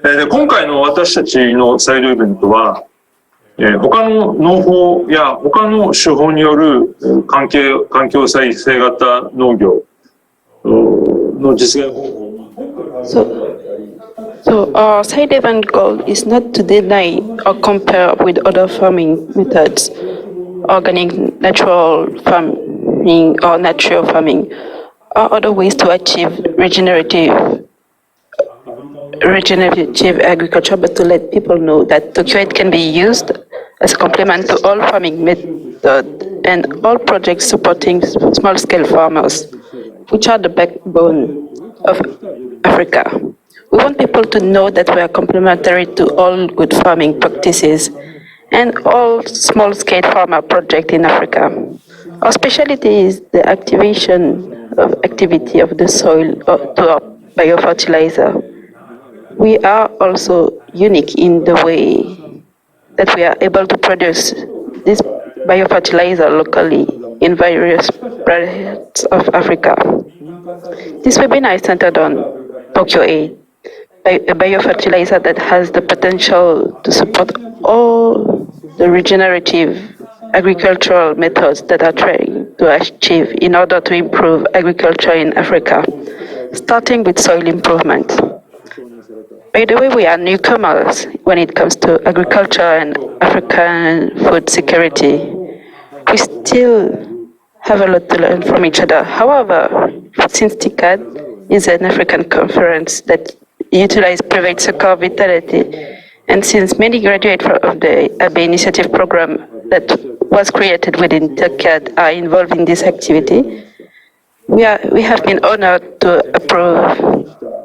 で今回の私たちのサイドイベントは、他の農法や他の手法による環境再生型農業の実現方法。So our side event goal is not to deny or compare with other farming methods, organic, natural farming, or natural farming, or other ways to achieve regenerative agriculture, but to let people know that TOKYO8 can be used as a complement to all farming methods and all projects supporting small-scale farmers, which are the backbone of Africa. We want people to know that we are complementary to all good farming practices and all small-scale farmer projects in Africa. Our specialty is the activity of the soil to our biofertilizer. We are also unique in the way that we are able to produce this biofertilizer locally in various parts of Africa. This webinar is centered on TOKYO8, a biofertilizer that has the potential to support all the regenerative agricultural methods that are trying to achieve in order to improve agriculture in Africa, starting with soil improvement. By the way, we are newcomers when it comes to agriculture and African food security. We still have a lot to learn from each other. However, since TICAD is an African conference that utilizes private sector vitality, and since many graduates of the AB initiative program that was created within TICAD are involved in this activity, we have been honored to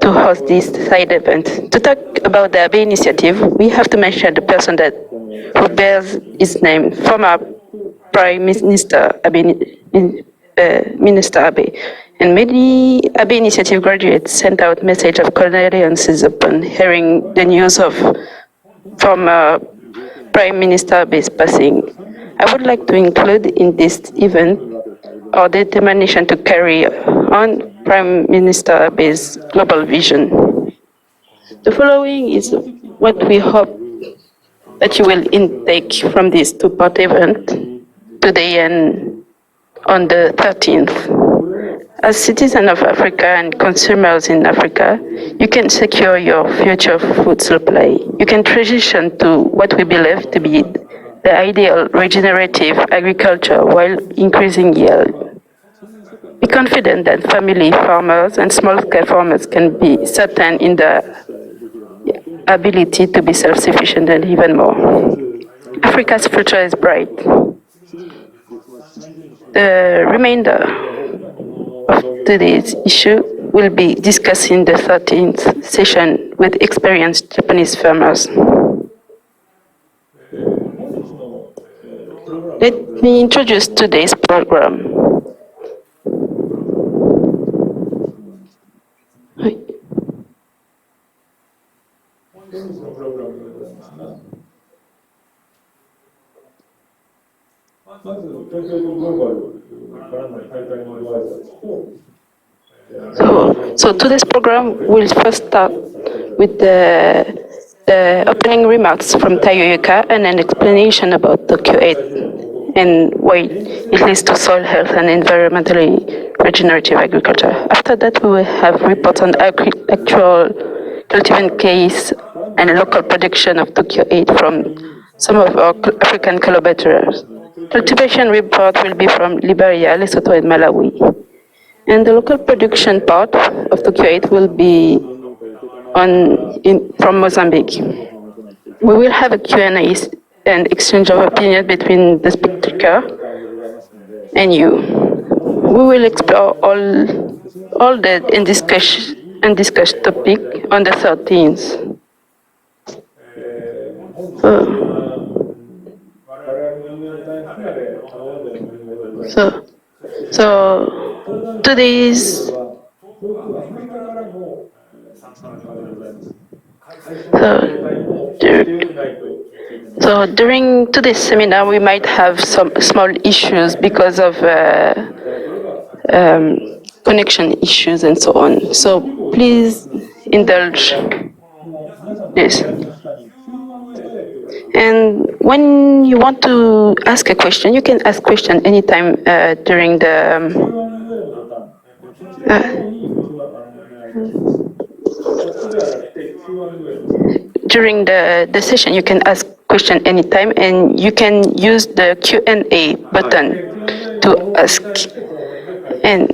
host this side event. To talk about the AB initiative, we have to mention the person who bears its name, former Prime Minister Minister Abe. And many AB initiative graduates sent out message of condolences upon hearing the news of former Prime Minister Abe's passing. I would like to include in this event our determination to carry on Prime Minister Abe's global vision. The following is what we hope that you will intake from this two-part event today and on the 13th. As citizens of Africa and consumers in Africa, you can secure your future food supply. You can transition to what we believe to be the ideal regenerative agriculture while increasing yield. Be confident that family farmers and small-scale farmers can be certain in the ability to be self-sufficient and even more. Africa's future is bright. The remainder of today's issue will be discussed in the 13th session with experienced Japanese farmers. Let me introduce today's program. So today's program will first start with the opening remarks from Taihei and an explanation about TOKYO8 and why it leads to soil health and environmentally regenerative agriculture. After that, we will have reports on actual cultivation case and local production of TOKYO8 from some of our African collaborators. Cultivation report will be from Liberia, Lesotho, and Malawi. And the local production part of TOKYO8 will be from Mozambique. We will have a Q&A and exchange of opinions between the speaker and you. We will explore all that and discuss topic on the 13th. So today's So during today's seminar, we might have some small issues because of connection issues and so on. So please indulge. this. And when you want to ask a question, you can ask question anytime during the session. You can ask question anytime, and you can use the Q&A button to ask. And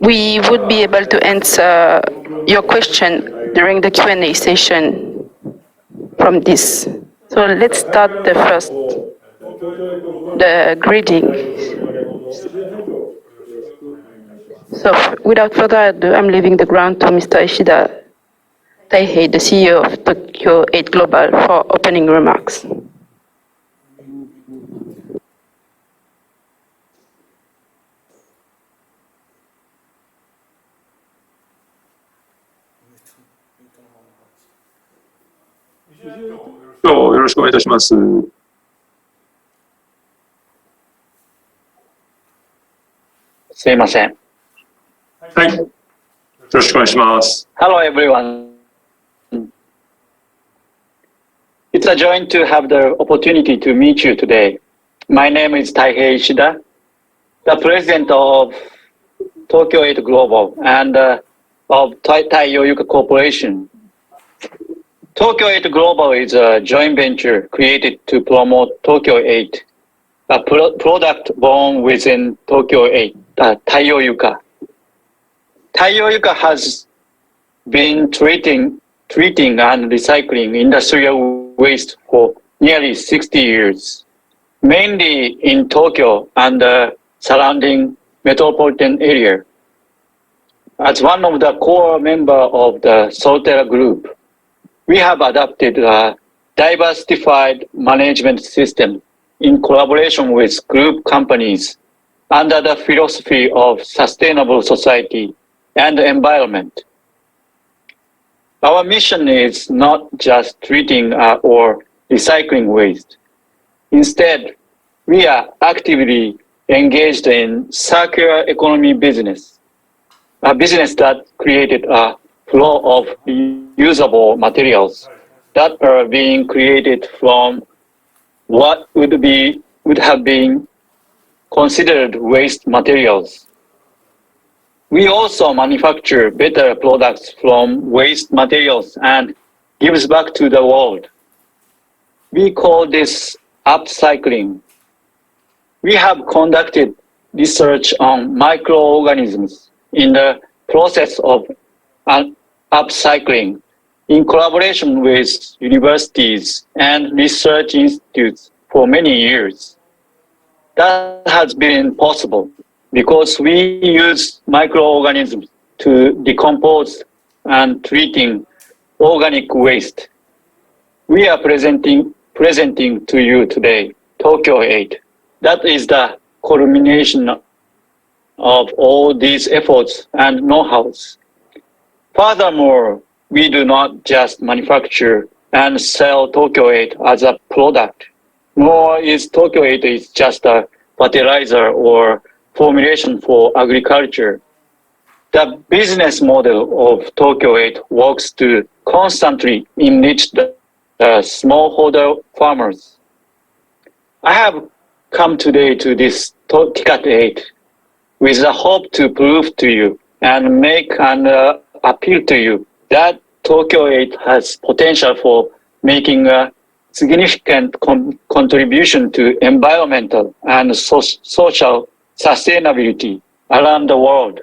we would be able to answer your question during the Q&A session from this. So let's start the greeting. So without further ado, I'm leaving the ground to Mr. ISHIDA Taihei, the CEO of TOKYO8 Global, for opening remarks.よろしくお願いいたします。すいません。はい。よろしくお願いします。Hello everyone. It's a joy to have the opportunity to meet you today. My name is Taihei ISHIDA, the president of TOKYO8 Global and of Taihei Corporation. TOKYO8 Global is a joint venture created to promote TOKYO8, a product born within TOKYO8, Taihei. Taihei has been treating and recycling industrial waste for nearly 60 years, mainly in Tokyo and the surrounding metropolitan area. As one of the core members of the Soltera Group, we have adopted a diversified management system in collaboration with group companies under the philosophy of sustainable society and environment. Our mission is not just treating or recycling waste. Instead, we are actively engaged in circular economy business, a business that created a flow of usable materials that are being created from what would have been considered waste materials. We also manufacture better products from waste materials and gives back to the world. We call this upcycling. We have conducted research on microorganisms in the process of upcycling in collaboration with universities and research institutes for many years. That has been possible because we use microorganisms to decompose and treating organic waste. We are presenting to you today TOKYO8. That is the culmination of all these efforts and know-hows. Furthermore, we do not just manufacture and sell TOKYO8 as a product, nor is TOKYO8 just a fertilizer or formulation for agriculture. The business model of TOKYO8 works to constantly enrich the smallholder farmers. I have come today to this TICAD8 with the hope to prove to you and make an appeal to you that TOKYO8 has potential for making a significant contribution to environmental and social sustainability around the world.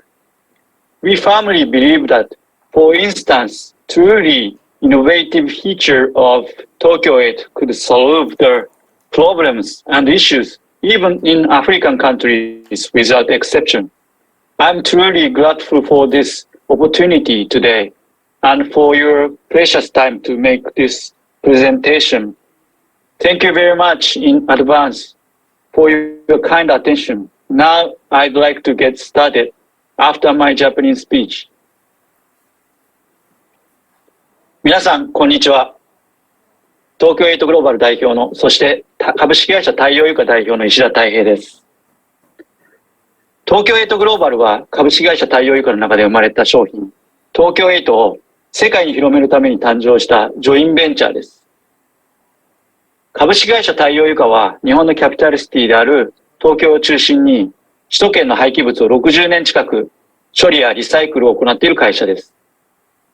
We firmly believe that, for instance, truly innovative feature of TOKYO8 could solve the problems and issues even in African countries without exception. I'm truly grateful for this opportunity today and for your precious time to make this presentation. Thank you very much in advance for your kind attention. Now I'd like to get started after my Japanese speech. 皆さん、こんにちは。東京8グローバル代表の、そして株式会社太陽油化代表の石田太平です。東京8グローバルは株式会社太陽油化の中で生まれた商品、東京8を世界に広めるために誕生したジョインベンチャーです。株式会社太陽油化は日本のキャピタルシティである東京を中心に首都圏の廃棄物を60年近く処理やリサイクルを行っている会社です。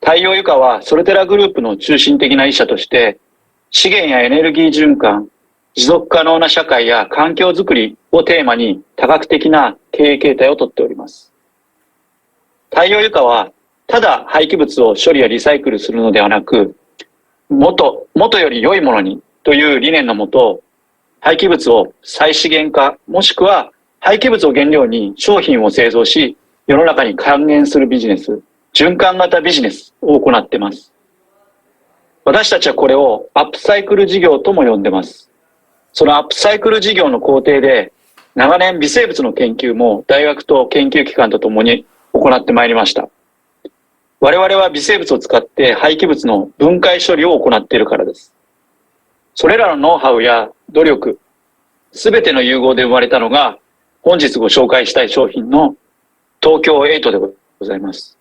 太陽油化はソルテラグループの中心的な一社として資源やエネルギー循環、持続可能な社会や環境づくりをテーマに多角的な経営形態をとっております。太陽油化はただ廃棄物を処理やリサイクルするのではなく、もとより良いものにという理念のもと、廃棄物を再資源化、もしくは廃棄物を原料に商品を製造し、世の中に還元するビジネス、循環型ビジネスを行っています。私たちはこれをアップサイクル事業とも呼んでいます。そのアップサイクル事業の工程で、長年微生物の研究も大学と研究機関とともに行ってまいりました。我々は微生物を使って廃棄物の分解処理を行っているからです。それらのノウハウや努力、すべての融合で生まれたのが、本日ご紹介したい商品の東京8でございます。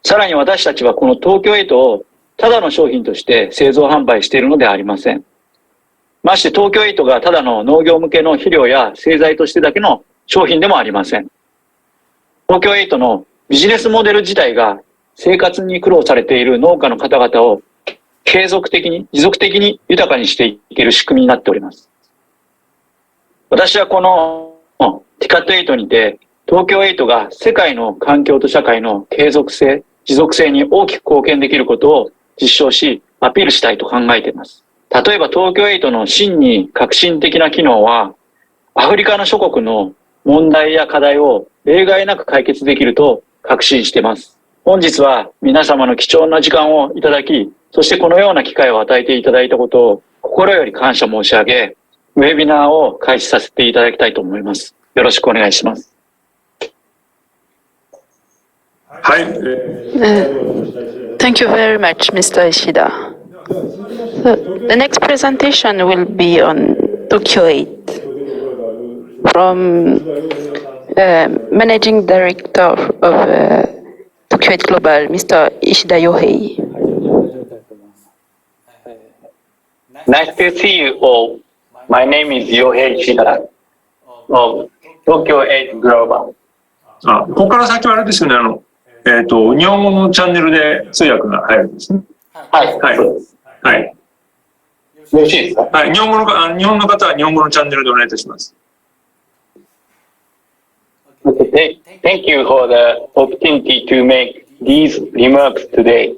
さらに私たちはこの東京8をただの商品として製造販売しているのではありません。まして東京8がただの農業向けの肥料や製剤としてだけの商品でもありません。東京8のビジネスモデル自体が生活に苦労されている農家の方々を継続的に、持続的に豊かにしていける仕組みになっております。私はこのTICAD8にて、東京8が世界の環境と社会の継続性、持続性に大きく貢献できることを実証し、アピールしたいと考えています。例えば東京8の真に革新的な機能は、アフリカの諸国の問題や課題を例外なく解決できると確信しています。本日は皆様の貴重な時間をいただき、そしてこのような機会を与えていただいたことを心より感謝申し上げ、ウェビナーを開始させていただきたいと思います。よろしくお願いします。はい。Thank you very much, Mr. ISHIDA. So, the next presentation will be on TOKYO8 from Managing Director of TOKYO8 Global, Mr. ISHIDA Yohei. Nice to see you all. My name is Yohei ISHIDA of TOKYO8 Global. ここから先はあれですよね、日本語のチャンネルで通訳が入るんですね。はい。はい。はい。よろしいですか？はい。日本の方は日本語のチャンネルでお願いいたします。Okay. Thank you for the opportunity to make these remarks today.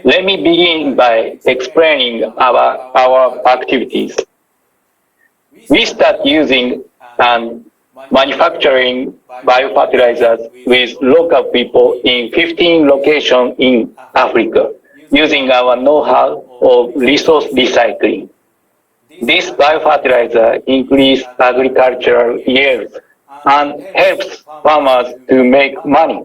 Let me begin by explaining our activities. We start using and manufacturing biofertilizers with local people in 15 locations in Africa, using our know-how of resource recycling. This biofertilizer increases agricultural yields and helps farmers to make money.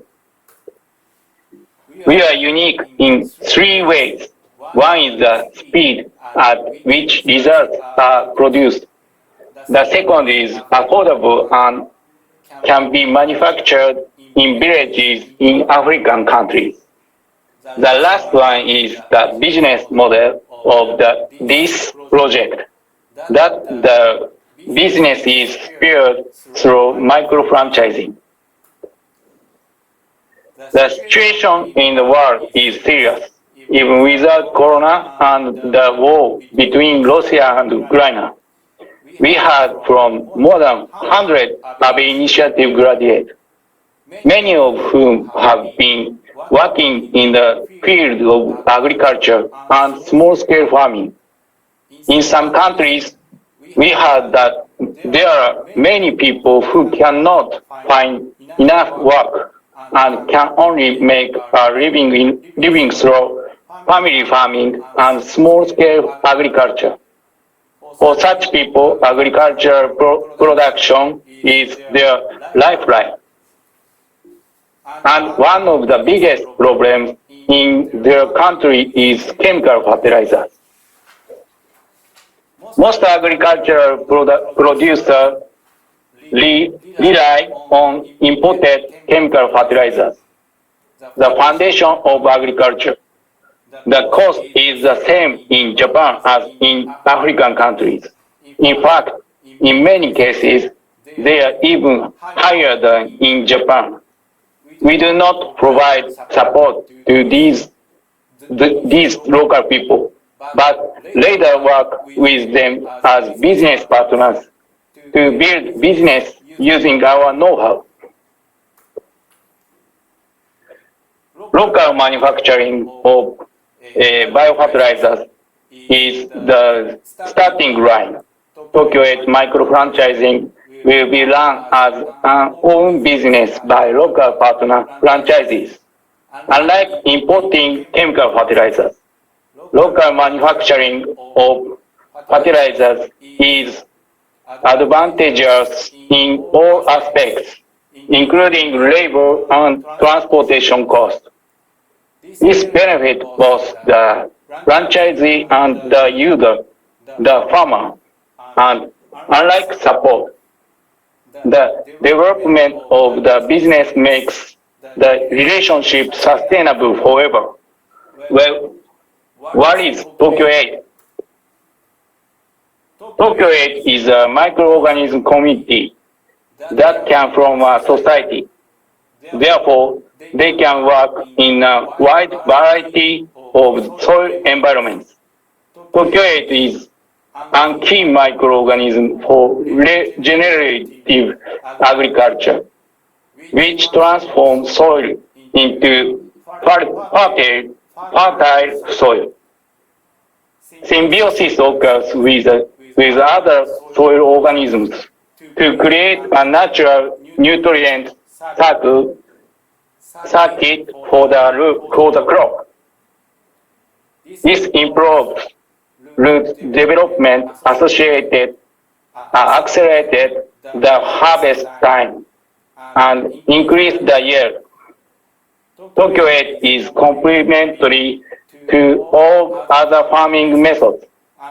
We are unique in three ways. One is the speed at which results are produced. The second is affordable and can be manufactured in villages in African countries. The last one is the business model of this project, that the business is fueled through micro-franchising. The situation in the world is serious, even without Corona and the war between Russia and Ukraine. We had from more than 100 Abe Initiative graduates, many of whom have been working in the field of agriculture and small-scale farming. In some countries, we heard that there are many people who cannot find enough work and can only make a living through family farming and small-scale agriculture. For such people, agricultural production is their lifeline. And one of the biggest problems in their country is chemical fertilizers. Most agricultural producers rely on imported chemical fertilizers, the foundation of agriculture. the cost is the same in Japan as in African countries. In fact, in many cases, they are even higher than in Japan. We do not provide support to these local people, but later work with them as business partners to build business using our know-how. Local manufacturing of biofertilizers is the starting line. TOKYO8 micro-franchising will be run as an own business by local partner franchisees. Unlike importing chemical fertilizers, local manufacturing of fertilizers is advantageous in all aspects, including labor and transportation costs. This benefits both the franchisee and the user, the farmer, and unlike support, the development of the business makes the relationship sustainable forever. Well, what is TOKYO8? TOKYO8 is a microorganism community that came from a society. Therefore, they can work in a wide variety of soil environments. TOKYO8 is a key microorganism for regenerative agriculture, which transforms soil into fertile soil. Symbiosis occurs with other soil organisms to create a natural nutrient circuit for the crop. This improves root development accelerated the harvest time and increased the yield. TOKYO8 is complementary to all other farming methods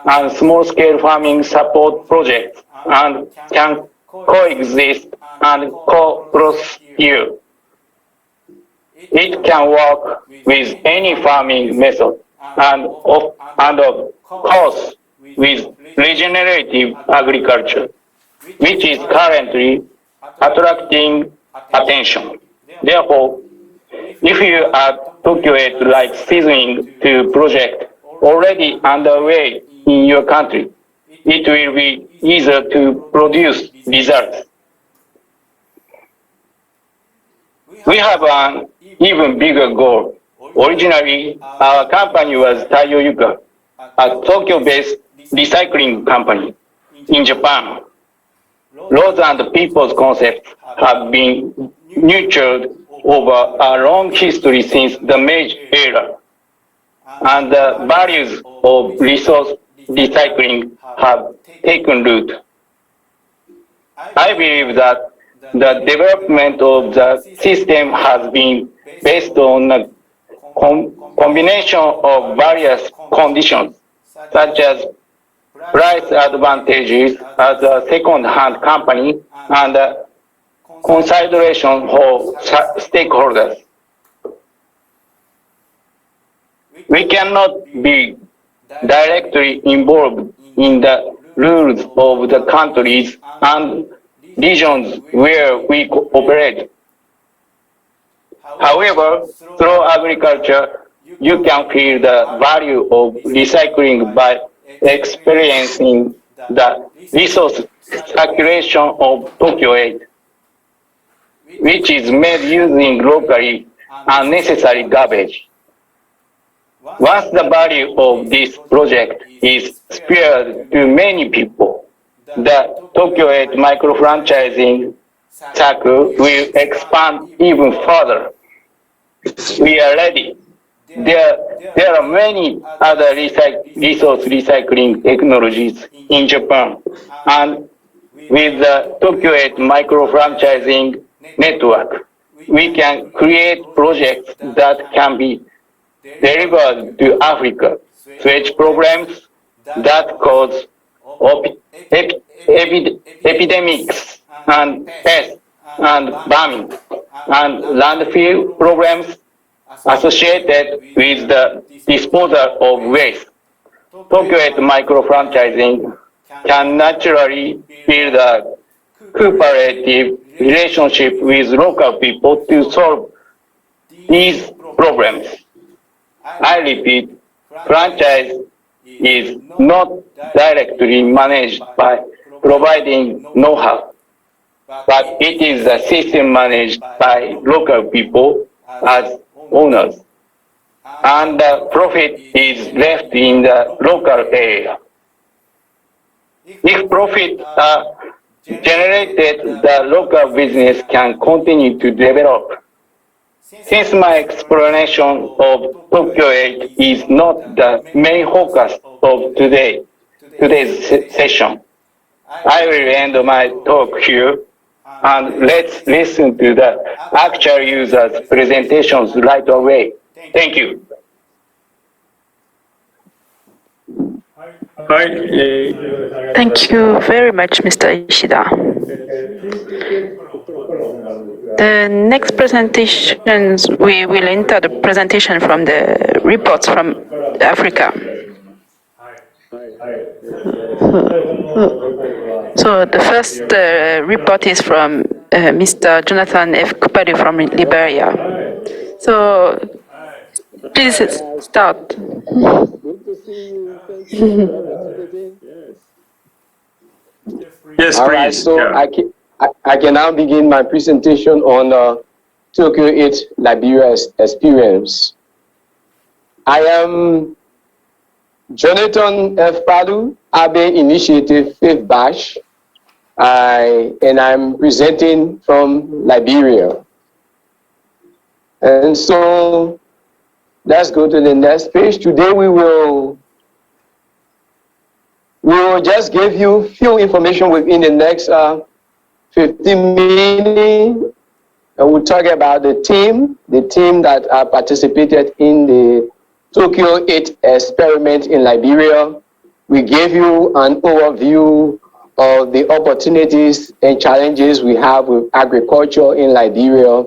and small-scale farming support projects and can coexist and co-prosecute. It can work with any farming method and of course with regenerative agriculture, which is currently attracting attention. Therefore, if you add TOKYO8 like seasoning to project already underway in your country, it will be easier to produce results. We have an even bigger goal. Originally, our company was Taihei, a Tokyo-based recycling company in Japan. Laws and people's concepts have been nurtured over a long history since the Meiji era, and the values of resource recycling have taken root. I believe that the development of the system has been based on a combination of various conditions, such as price advantages as a second-hand company and consideration for stakeholders. We cannot be directly involved in the rules of the countries and regions where we operate. However, through agriculture, you can feel the value of recycling by experiencing the resource circulation of TOKYO8, which is made using locally unnecessary garbage. Once the value of this project is spared to many people, the TOKYO8 micro-franchising circle will expand even further. We are ready. There are many other resource recycling technologies in Japan, and with the TOKYO8 micro-franchising network, we can create projects that can be delivered to Africa, switch problems that cause epidemics and pests and bombing, and landfill problems associated with the disposal of waste. TOKYO8 micro-franchising can naturally build a cooperative relationship with local people to solve these problems. I repeat, franchise is not directly managed by providing know-how, but it is a system managed by local people as owners, and the profit is left in the local area. If profit are generated, the local business can continue to develop. Since my explanation of TOKYO8 is not the main focus of today's session, I will end my talk here, and let's listen to the actual users' presentations right away. Thank you. はい、Thank you very much, Mr. Ishida. The next presentations, we will enter the presentation from the reports from Africa. So the first report is from Mr. Jonathan F. Kpalu from Liberia. So please start. Yes, All right, please. so Yeah. I can now begin my presentation on TOKYO8 Liberia's experience. I am Jonathan F. Kpalu, Abe Initiative 5th Batch, and I'm presenting from Liberia. And so let's go to the next page. Today we will just give you few information within the next 15 minutes. And we'll talk about the team that participated in the TOKYO8 experiment in Liberia. We gave you an overview of the opportunities and challenges we have with agriculture in Liberia.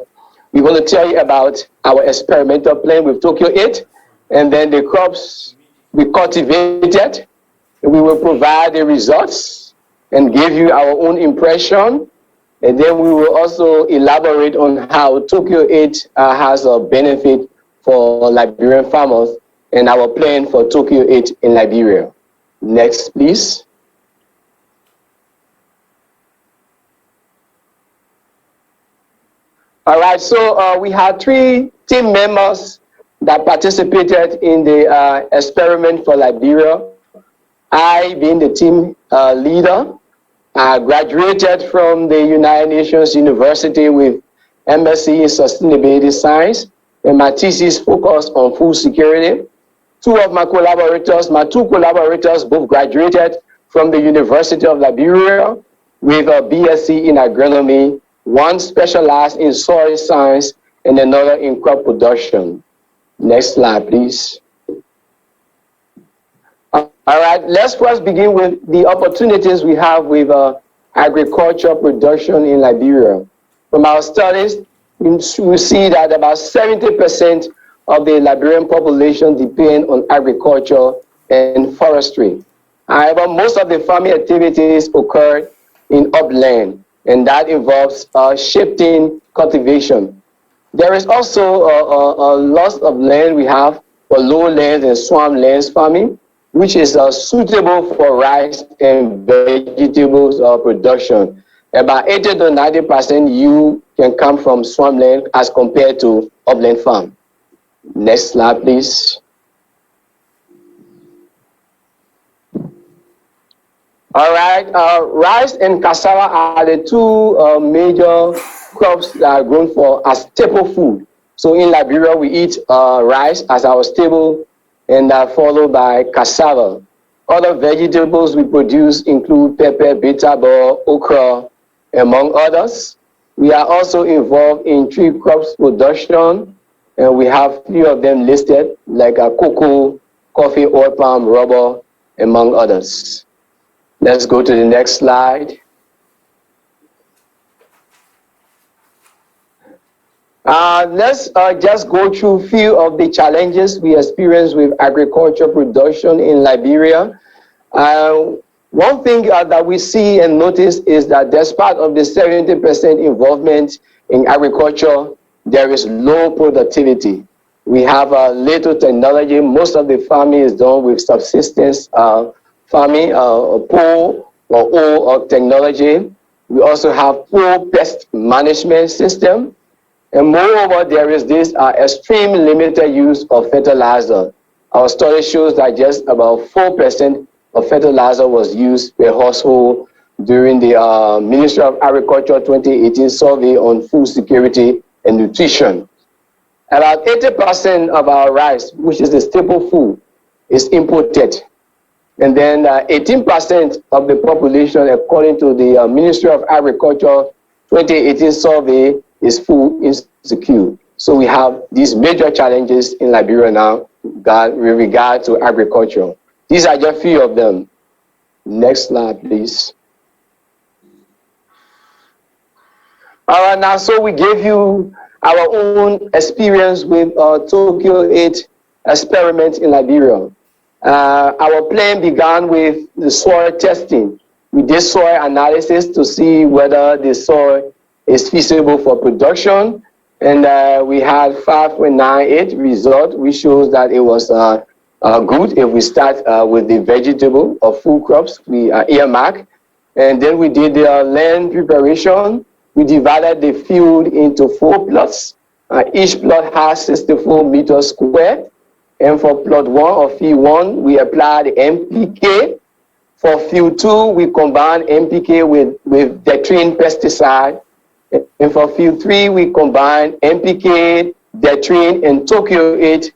We're going to tell you about our experimental plan with TOKYO8 and then the crops we cultivated. We will provide the results and give you our own impression. And then we will also elaborate on how TOKYO8 has a benefit for Liberian farmers and our plan for TOKYO8 in Liberia. Next, please. All right, so we had 3 team members that participated in the experiment for Liberia. I, being the team leader, I graduated from the United Nations University with MSc in Sustainability Science, and my thesis focused on food security. My 2 collaborators both graduated from the University of Liberia with a BSc in agronomy. One specialized in soil science and another in crop production. Next slide, please. All right, let's first begin with the opportunities we have with agriculture production in Liberia. From our studies, we see that about 70% of the Liberian population depend on agriculture and forestry. However, most of the farming activities occur in upland, and that involves shifting cultivation. There is also a loss of land we have for lowlands and swamplands farming, which is suitable for rice and vegetables production. About 80 to 90% yield can come from swampland as compared to upland farm. Next slide, please. All right, rice and cassava are the 2 major crops that are grown for as staple food. So in Liberia, we eat rice as our staple, and followed by cassava. Other vegetables we produce include pepper, bitter ball, okra, among others. We are also involved in tree crops production, and we have few of them listed, like cocoa, coffee, oil palm, rubber, among others. Let's go to the next slide. Let's just go through a few of the challenges we experience with agriculture production in Liberia. One thing that we see and notice is that despite of the 70% involvement in agriculture, there is low productivity. We have little technology. Most of the farming is done with subsistence farming, poor or old technology. We also have poor pest management system. And moreover, there is this extreme limited use of fertilizer. Our study shows that just about 4% of fertilizer was used per household during the Ministry of Agriculture 2018 survey on food security and nutrition. About 80% of our rice, which is the staple food, is imported. And then 18% of the population, according to the Ministry of Agriculture 2018 survey, is food insecure. So we have these major challenges in Liberia now with regard to agriculture. These are just a few of them. Next slide, please. All right, now, so we gave you our own experience with TOKYO8 experiment in Liberia. Our plan began with the soil testing. We did soil analysis to see whether the soil is feasible for production, and we had 5.98 result, which shows that it was good if we start with the vegetable or food crops we earmark. And then we did the land preparation. We divided the field into 4 plots. Each plot has 64 meters square. And for plot 1 or field 1, we applied NPK. For field 2, we combined NPK with detrine pesticide. And for field 3, we combined NPK, detrine, and TOKYO8.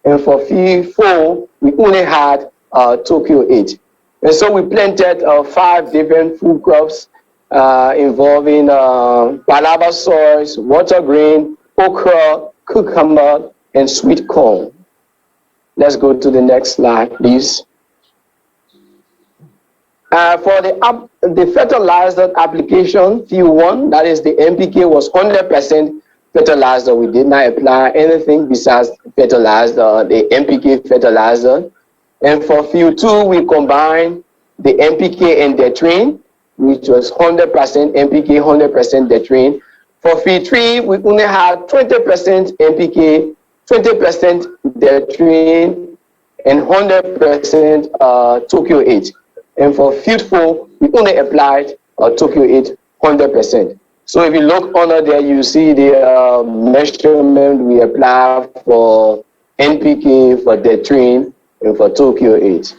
And for field 4, we only had TOKYO8. And so we planted 5 different food crops involving palava soils, water grain, okra, cucumber, and sweet corn. Let's go to the next slide, please. For the fertilizer application, field 1, that is the NPK, was 100% fertilizer. We did not apply anything besides fertilizer, the NPK fertilizer. And for field 2, we combined the NPK and detrine, which was 100% NPK, 100% detrine. For field 3, we only had 20% NPK, 20% detrine, and 100% TOKYO8. And for field 4, we only applied TOKYO8 100%. So if you look under there, you see the measurement we apply for NPK, for detrine, and for TOKYO8.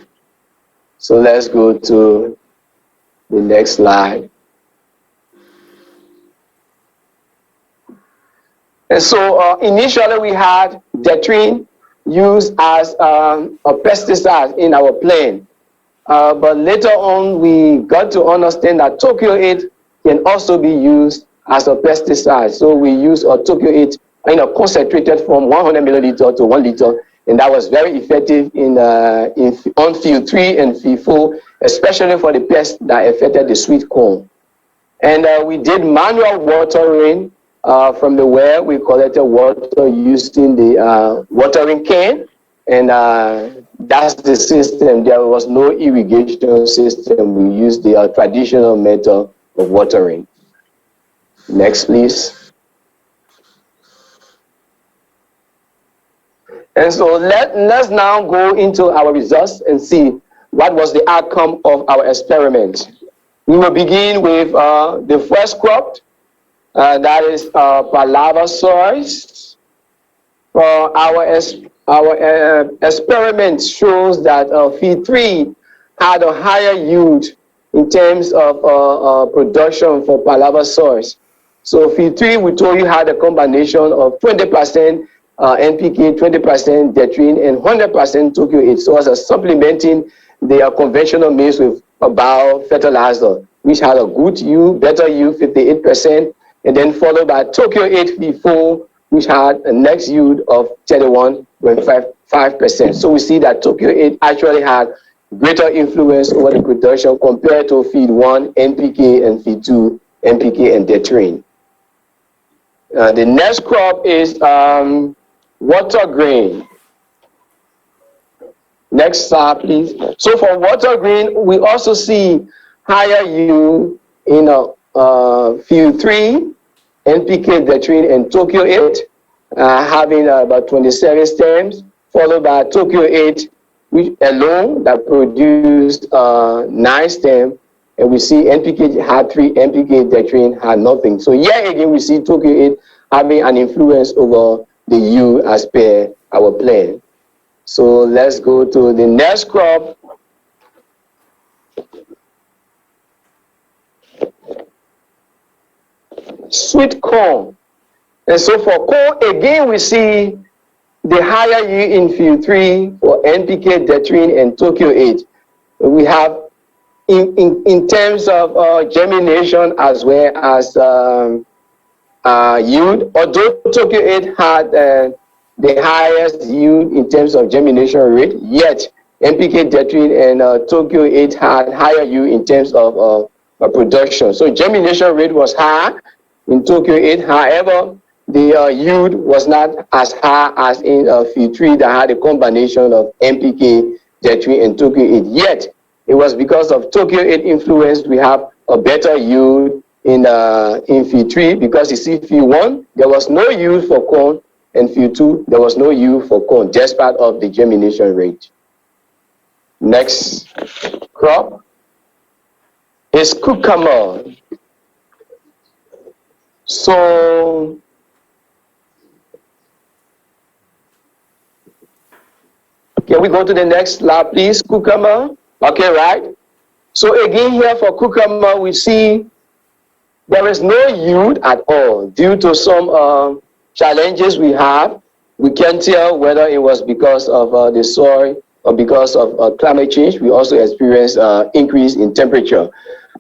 So let's go to the next slide. And so initially we had detrine used as a pesticide in our plan. But later on, we got to understand that TOKYO8 can also be used as a pesticide. So we use TOKYO8 in a concentrated form, 100 milliliter to 1 liter, and that was very effective on field 3 and field 4, especially for the pests that affected the sweet corn. And we did manual watering from the well. We collected water using the watering can, and that's the system. There was no irrigation system. We used the traditional method of watering. Next, please. And so let's now go into our results and see what was the outcome of our experiment. We will begin with the first crop, that is palava soils. For our experiment shows that field 3 had a higher yield in terms of production for palava soils. So field 3, we told you, had a combination of 20% NPK, 20% detrine, and 100% TOKYO8. So as supplementing the conventional maize with bio-fertilizer, which had a good yield, better yield, 58%, and then followed by TOKYO8 field 4, which had a next yield of 31.5%. So we see that TOKYO8 actually had greater influence over the production compared to field 1 NPK and field 2 NPK and detrine. The next crop is water grain. Next slide, please. So for water grain, we also see higher yield in field 3, NPK, Detrine, and TOKYO8, having about 27 stems, followed by TOKYO8, which alone that produced 9 stems, and we see NPK had 3, NPK, Detrine had nothing. So here again, we see TOKYO8 having an influence over the yield as per our plan. So let's go to the next crop. Sweet corn. And so for corn, again, we see the higher yield in field 3 for NPK, Detrine, and TOKYO8. We have in terms of germination as well as yield, although TOKYO8 had the highest yield in terms of germination rate, yet NPK, Detrine, and TOKYO8 had higher yield in terms of production. So germination rate was high in TOKYO8. However, the yield was not as high as in field 3 that had a combination of NPK, Detrine, and TOKYO8. Yet it was because of TOKYO8 influence we have a better yield in field 3, because you see field 1 there was no yield for corn, and field 2 there was no yield for corn, despite of the germination rate. Next crop is cucumber. So can we go to the next slide, please? Cucumber. Okay, right. So again here for cucumber, we see there is no yield at all due to some challenges we have. We can't tell whether it was because of the soil or because of climate change. We also experience increase in temperature.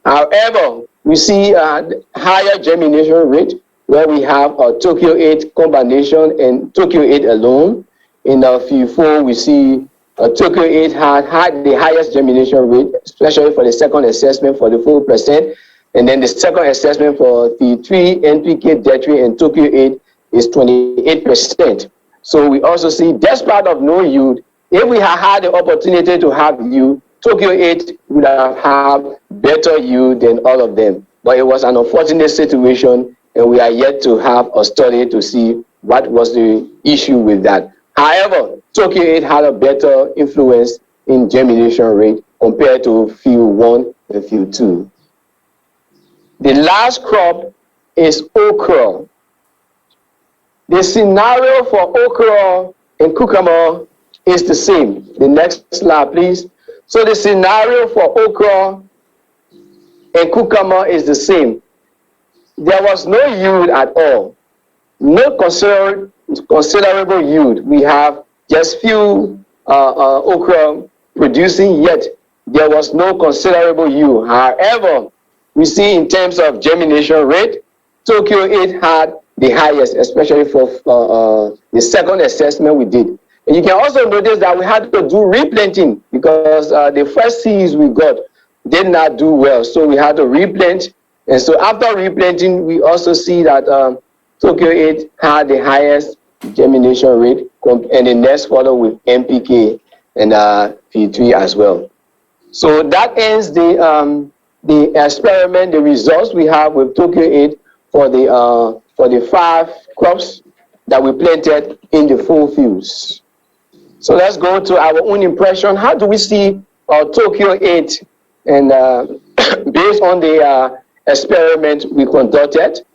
However, we see higher germination rate where we have a TOKYO8 combination and TOKYO8 alone. In field 4, we see TOKYO8 had the highest germination rate, especially for the second assessment for the full percent. And then the second assessment for field 3, NPK, Detrine, and TOKYO8 is 28%. So we also see, despite of no yield, if we had the opportunity to have yield, TOKYO8 would have had better yield than all of them. But it was an unfortunate situation, and we are yet to have a study to see what was the issue with that. However, TOKYO8 had a better influence in germination rate compared to field 1 and field 2. The last crop is okra. The scenario for okra and cucumber is the same. The next slide, please. So the scenario for okra and cucumber is the same. There was no yield at all. No considerable yield. We have just few okra producing, yet there was no considerable yield. However, we see in terms of germination rate, TOKYO8 had the highest, especially for the second assessment we did. And you can also notice that we had to do replanting because the first seeds we got did not do well. So we had to replant. And so after replanting, we also see that TOKYO8 had the highest germination rate, and the next follow with NPK and field 3 as well. So that ends the experiment, the results we have with TOKYO8 for the 5 crops that we planted in the full fields. So let's go to our own impression. How do we see TOKYO8? And based on the experiment we conducted,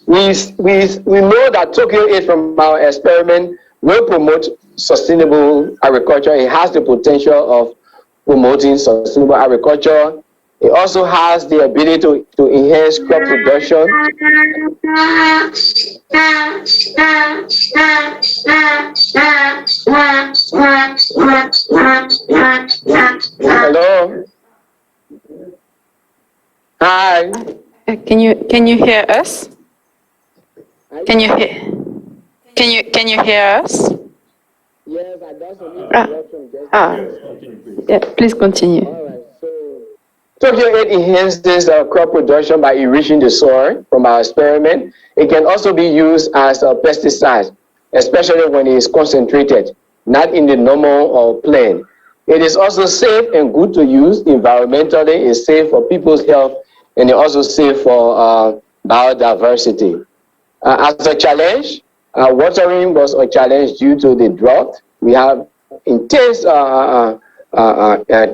we know that TOKYO8 from our experiment will promote sustainable agriculture. It has the potential of promoting sustainable agriculture. It also has the ability to enhance crop production. Hello. Hi. Can you hear us? Can you hear us? Yes, I got some interruption. Yeah, please continue. All right. TOKYO8 enhances crop production by enriching the soil from our experiment. It can also be used as a pesticide, especially when it is concentrated, not in the normal or plain. It is also safe and good to use environmentally. It's safe for people's health, and it's also safe for biodiversity. As a challenge, watering was a challenge due to the drought. We have intense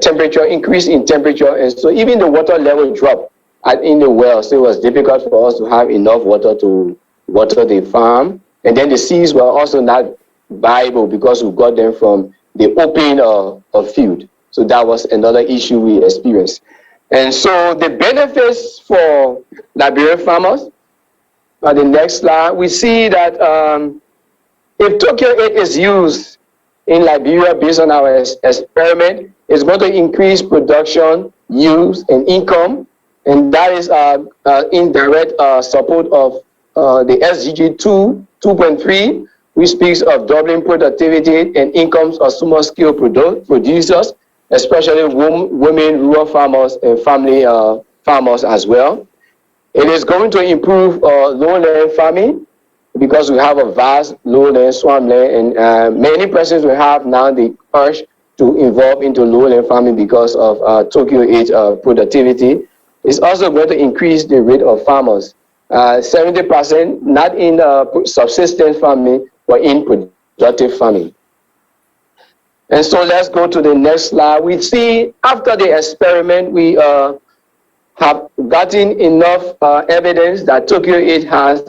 temperature, increase in temperature, and so even the water level dropped in the well, so it was difficult for us to have enough water to water the farm. And then the seeds were also not viable because we got them from the open field. So that was another issue we experienced. And so the benefits for Liberian farmers, on the next slide, we see that if TOKYO8 is used in Liberia based on our experiment, it's going to increase production, use, and income. And that is indirect support of the SDG 2.3, which speaks of doubling productivity and incomes of small-scale producers, especially women, rural farmers, and family farmers as well. It is going to improve lowland farming because we have a vast lowland, swampland, and many persons will have now the urge to involve into lowland farming because of TOKYO8 productivity. It's also going to increase the rate of farmers, 70%, not in subsistence farming, but in productive farming. And so let's go to the next slide. We see after the experiment, we have gotten enough evidence that TOKYO8 has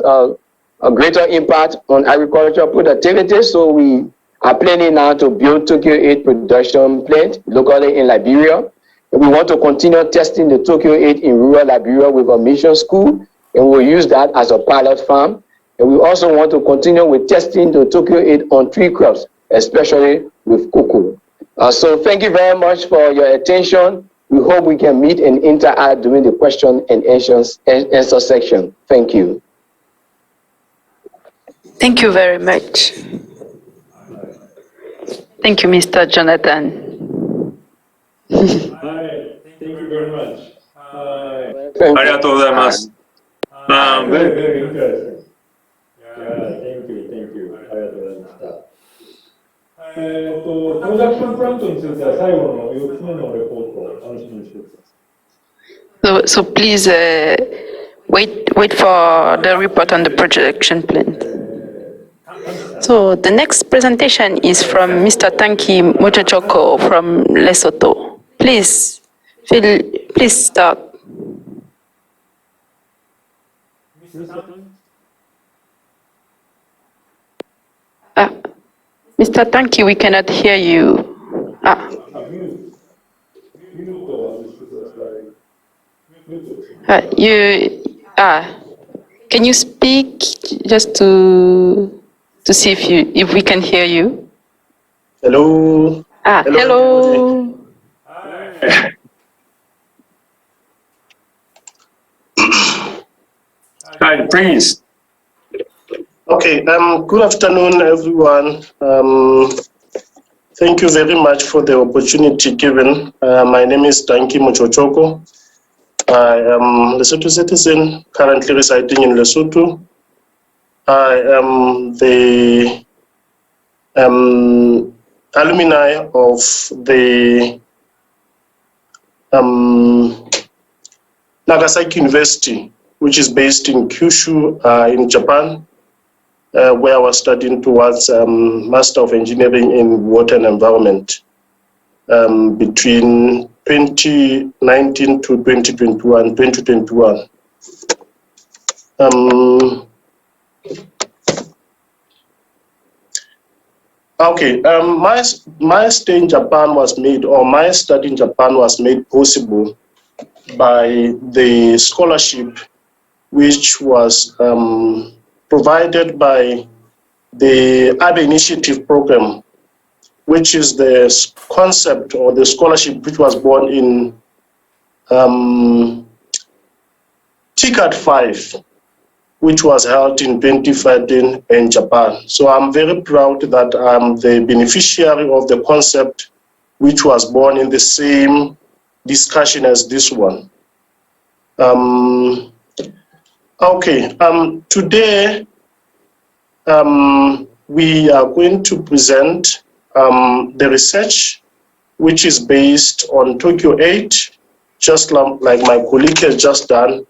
a greater impact on agricultural productivity. So we are planning now to build TOKYO8 production plant locally in Liberia. And we want to continue testing the TOKYO8 in rural Liberia with a mission school, and we'll use that as a pilot farm. And we also want to continue with testing the TOKYO8 on tree crops, especially with cocoa. So thank you very much for your attention. We hope we can meet and interact during the question and answer section. Thank you. Thank you very much. Thank you, Mr. Jonathan. Hi, thank you very much. ありがとうございます。Very, very interesting. Yeah, thank you. ありがとうございました。プロダクションプラントについては最後の4つ目のレポートを楽しみにしてください。So please wait for the report on the production plan. So the next presentation is from Mr.Tanki Mochochoko from Lesotho. Please start. Mr. Tanki, we cannot hear you. Can you speak just to see if we can hear you? Hello. Hello. Hi, please. Okay. Good afternoon, everyone. Thank you very much for the opportunity given. My name is Tanki Mochochoko. I am Lesotho citizen, currently residing in Lesotho. I am the alumni of the Nagasaki University, which is based in Kyushu in Japan, where I was studying towards Master of Engineering in Water and Environment between 2019 to 2021. Okay, my stay in Japan was made, or my study in Japan was made possible by the scholarship which was provided by the Abe Initiative program, which is the concept or the scholarship which was born in TICAD8, which was held in 2013 in Japan. So I'm very proud that I'm the beneficiary of the concept which was born in the same discussion as this one. Today we are going to present the research which is based on TOKYO8, just like my colleague has just done.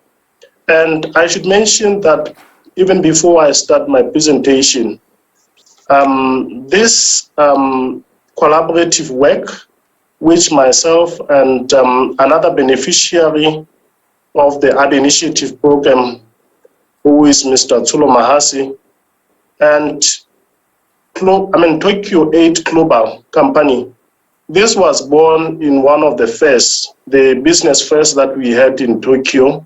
And I should mention that even before I start my presentation, this collaborative work, which myself and another beneficiary of the AD Initiative program, who is Mr. Tsulo Mahasi, and TOKYO8 Global Company. This was born in one of the fairs, the business fairs that we had in Tokyo,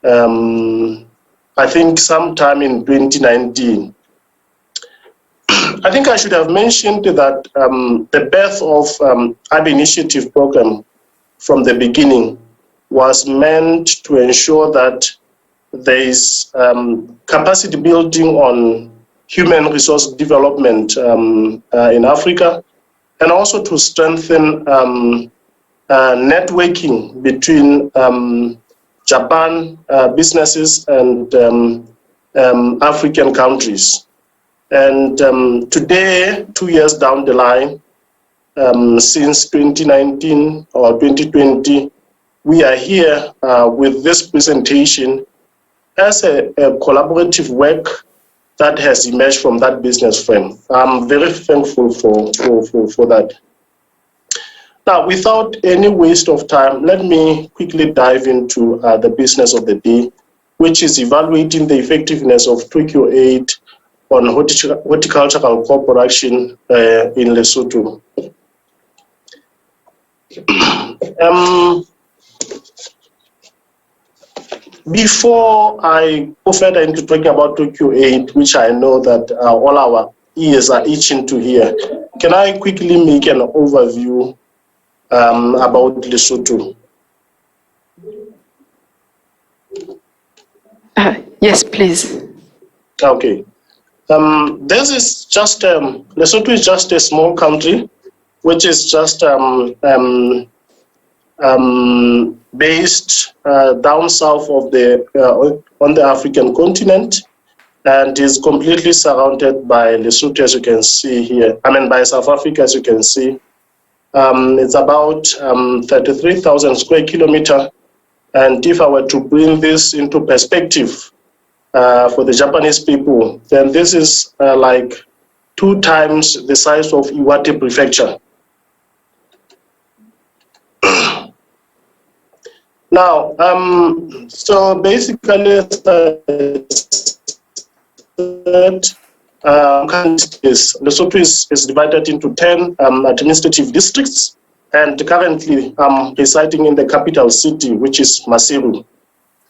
I think sometime in 2019. I think I should have mentioned that the birth of AD Initiative program from the beginning was meant to ensure that there is capacity building on human resource development in Africa, and also to strengthen networking between Japan businesses and African countries. And today, 2 years down the line, since 2019 or 2020, we are here with this presentation as a collaborative work that has emerged from that business frame. I'm very thankful for that. Now, without any waste of time, let me quickly dive into the business of the day, which is evaluating the effectiveness of TOKYO8 on horticultural co-production in Lesotho. Before I go further into talking about TOKYO8, which I know that all our ears are itching to hear, can I quickly make an overview about Lesotho? Yes, please. Okay. This is just Lesotho is just a small country, which is just based down south of on the African continent, and is completely surrounded by Lesotho, as you can see here. By South Africa, as you can see. It's about 33,000 square kilometers. And if I were to bring this into perspective for the Japanese people, then this is like 2 times the size of Iwate Prefecture. Now, so basically, Lesotho is divided into 10 administrative districts, and currently I'm residing in the capital city, which is Maseru.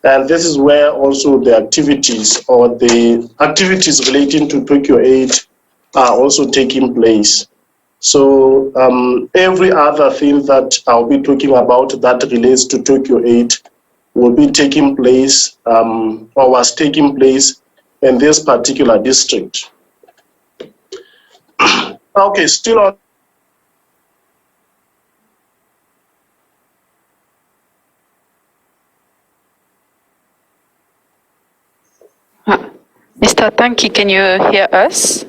And this is where also the activities relating to TOKYO8 are also taking place. So every other thing that I'll be talking about that relates to TOKYO8 will be taking place or was taking place in this particular district. Okay, still on. Mr. Tanki, can you hear us?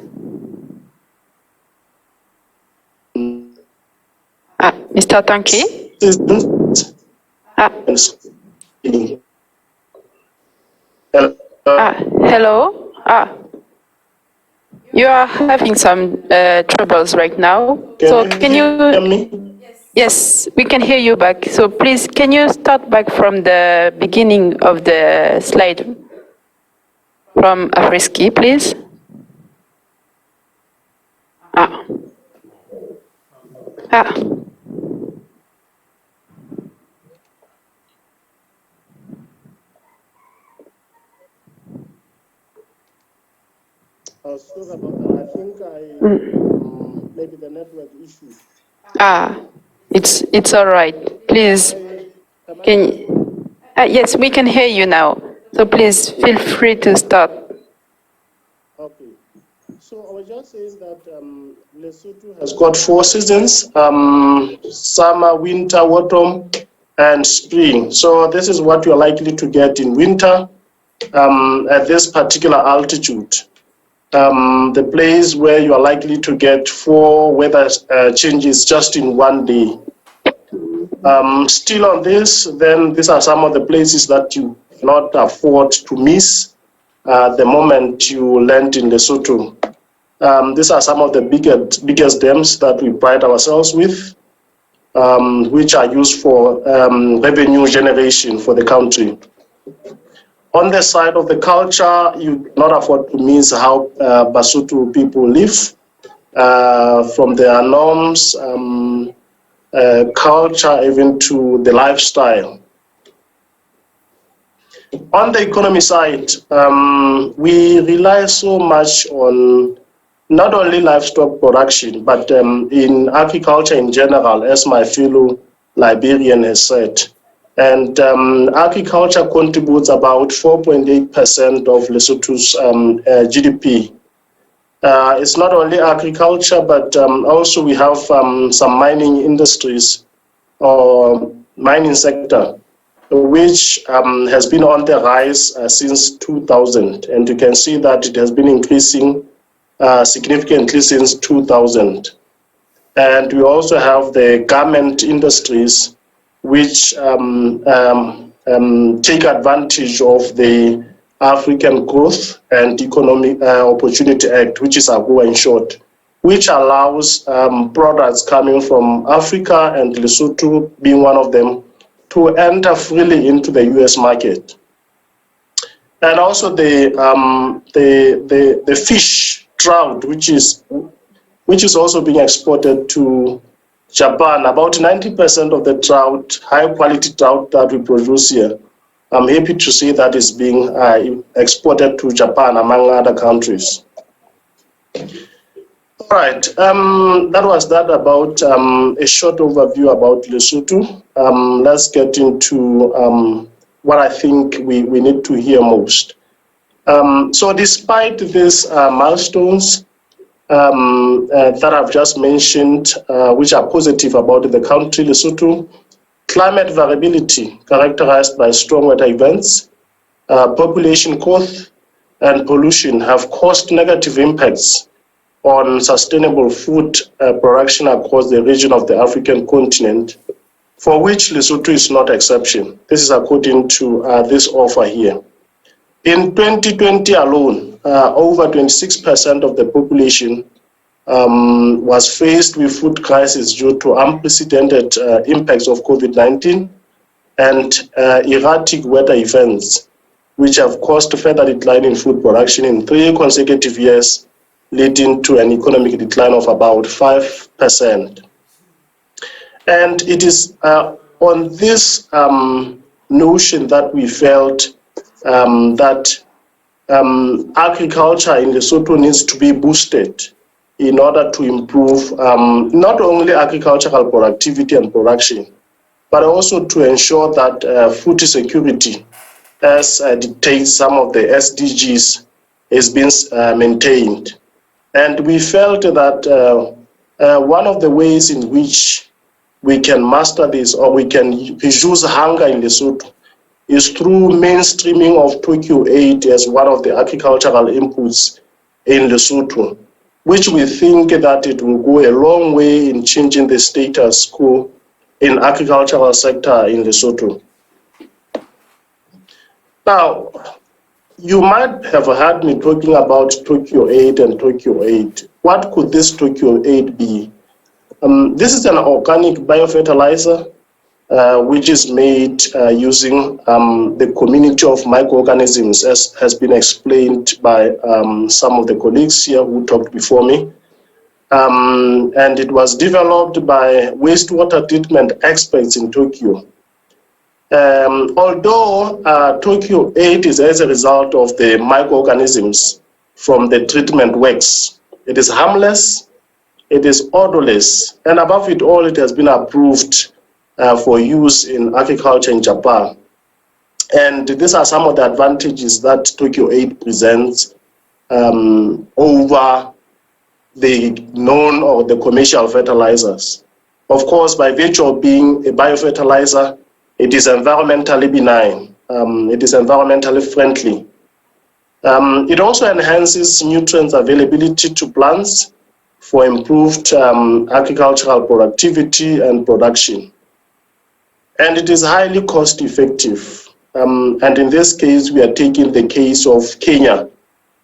Mr. Tanki? Hello? You are having some troubles right now. Can you hear me? Yes, we can hear you back. So please, can you start back from the beginning of the slide from Afriski, please? I was talking about that. I think maybe the network issue. It's all right. Please, yes, we can hear you now. So please feel free to start. Okay. So I was just saying that Lesotho has got 4 seasons, summer, winter, autumn, and spring. So this is what you're likely to get in winter at this particular altitude. The place where you are likely to get 4 weather changes just in one day. Still on this, then these are some of the places that you cannot afford to miss the moment you land in Lesotho. These are some of the biggest dams that we pride ourselves with, which are used for revenue generation for the country. On the side of the culture, you cannot afford to miss how Basotho people live, from their norms, culture, even to the lifestyle. On the economy side, we rely so much on not only livestock production, but in agriculture in general, as my fellow Liberian has said. And agriculture contributes about 4.8% of Lesotho's GDP. It's not only agriculture, but also we have some mining industries or mining sector, which has been on the rise since 2000. And you can see that it has been increasing significantly since 2000. And we also have the garment industries, which take advantage of the African Growth and Economic Opportunity Act, which is AGOA in short, which allows products coming from Africa, and Lesotho being one of them, to enter freely into the US market. And also the fish, trout, which is also being exported to Japan. About 90% of the trout, high quality trout that we produce here, I'm happy to see that is being exported to Japan, among other countries. All right, that was that about a short overview about Lesotho. Let's get into what I think we need to hear most. So despite these milestones that I've just mentioned, which are positive about the country, Lesotho, climate variability characterized by strong weather events, population growth, and pollution have caused negative impacts on sustainable food production across the region of the African continent, for which Lesotho is not exception. This is according to this offer here. In 2020 alone, over 26% of the population was faced with food crisis due to unprecedented impacts of COVID-19 and erratic weather events, which have caused further decline in food production in 3 consecutive years, leading to an economic decline of about 5%. And it is on this notion that we felt that agriculture in Lesotho needs to be boosted in order to improve not only agricultural productivity and production, but also to ensure that food security, as dictates some of the SDGs, is being maintained. And we felt that one of the ways in which we can master this, or we can reduce hunger in Lesotho, is through mainstreaming of TOKYO8 as one of the agricultural inputs in Lesotho, which we think that it will go a long way in changing the status quo in agricultural sector in Lesotho. Now, you might have heard me talking about TOKYO8 and TOKYO8. What could this TOKYO8 be? This is an organic biofertilizer which is made using the community of microorganisms, as has been explained by some of the colleagues here who talked before me. And it was developed by wastewater treatment experts in Tokyo. Although TOKYO8 is as a result of the microorganisms from the treatment works, it is harmless, it is odorless, and above it all, it has been approved for use in agriculture in Japan. And these are some of the advantages that TOKYO8 presents over the known or the commercial fertilizers. Of course, by virtue of being a biofertilizer, it is environmentally benign. It is environmentally friendly. It also enhances nutrients availability to plants for improved agricultural productivity and production. And it is highly cost effective. And in this case, we are taking the case of Kenya,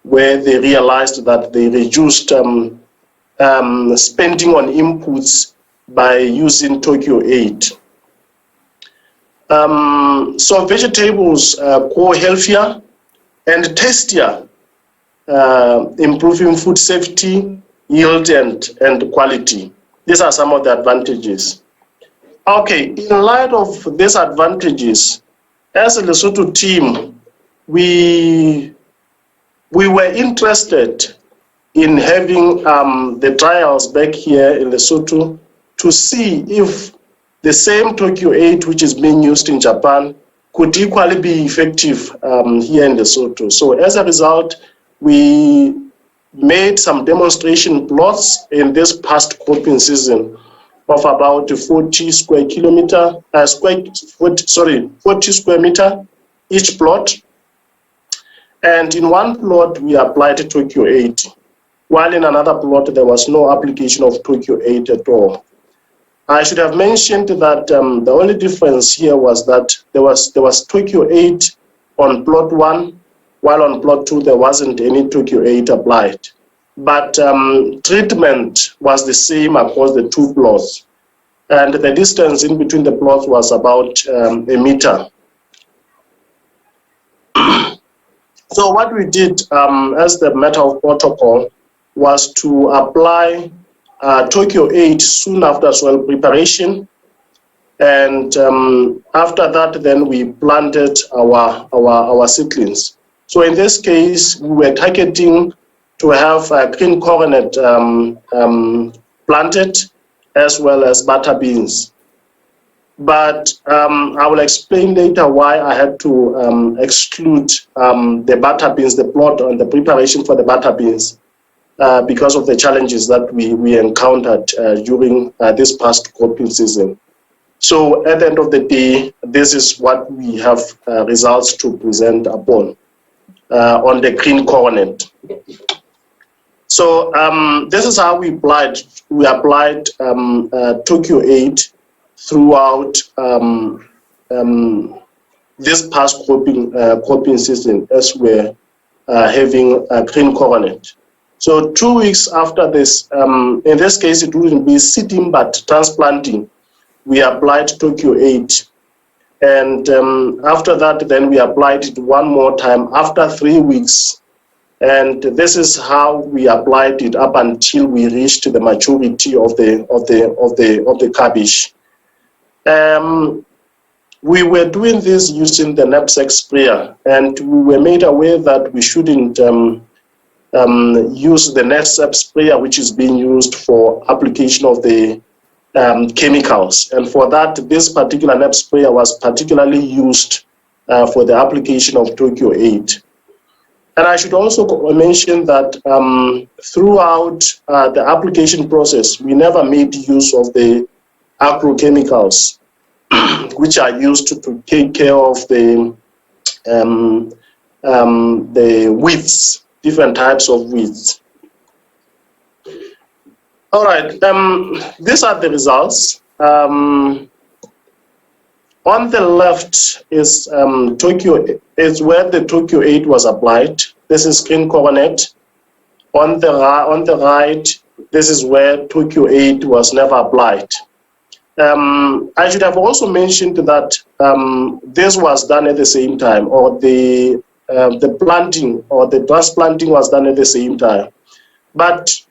where they realized that they reduced spending on inputs by using TOKYO8. So vegetables grow healthier and tastier, improving food safety, yield, and quality. These are some of the advantages. Okay, in light of these advantages, as a Lesotho team, we were interested in having the trials back here in Lesotho to see if the same TOKYO8 which is being used in Japan could equally be effective here in Lesotho. So as a result, we made some demonstration plots in this past cropping season of about 40 square meter each plot. And in one plot, we applied TOKYO8, while in another plot, there was no application of TOKYO8 at all. I should have mentioned that the only difference here was that there was TOKYO8 on plot 1, while on plot 2, there wasn't any TOKYO8 applied. But treatment was the same across the two plots. And the distance in between the plots was about a meter. So what we did as the matter of protocol was to apply TOKYO8 soon after soil preparation. And after that, then we planted our seedlings. So in this case, we were targeting to have green coronet planted, as well as butter beans. But I will explain later why I had to exclude the butter beans, the plot and the preparation for the butter beans, because of the challenges that we encountered during this past cropping season. So at the end of the day, this is what we have results to present upon on the green coronet. So this is how we applied TOKYO8 throughout this past cropping season, as we're having a green coronet. So 2 weeks after this, in this case it wouldn't be seeding but transplanting, we applied TOKYO8. And after that, then we applied it one more time after 3 weeks. And this is how we applied it up until we reached the maturity of the cabbage. We were doing this using the knapsack sprayer, and we were made aware that we shouldn't use the knapsack sprayer, which is being used for application of the chemicals. And for that, this particular knapsack sprayer was particularly used for the application of TOKYO8. And I should also mention that throughout the application process, we never made use of the agrochemicals, which are used to take care of the weeds, different types of weeds. All right, these are the results. On the left is is where the TOKYO8 was applied. This is green coronet. On the right, this is where TOKYO8 was never applied. I should have also mentioned that this was done at the same time, or the planting or the transplanting was done at the same time. But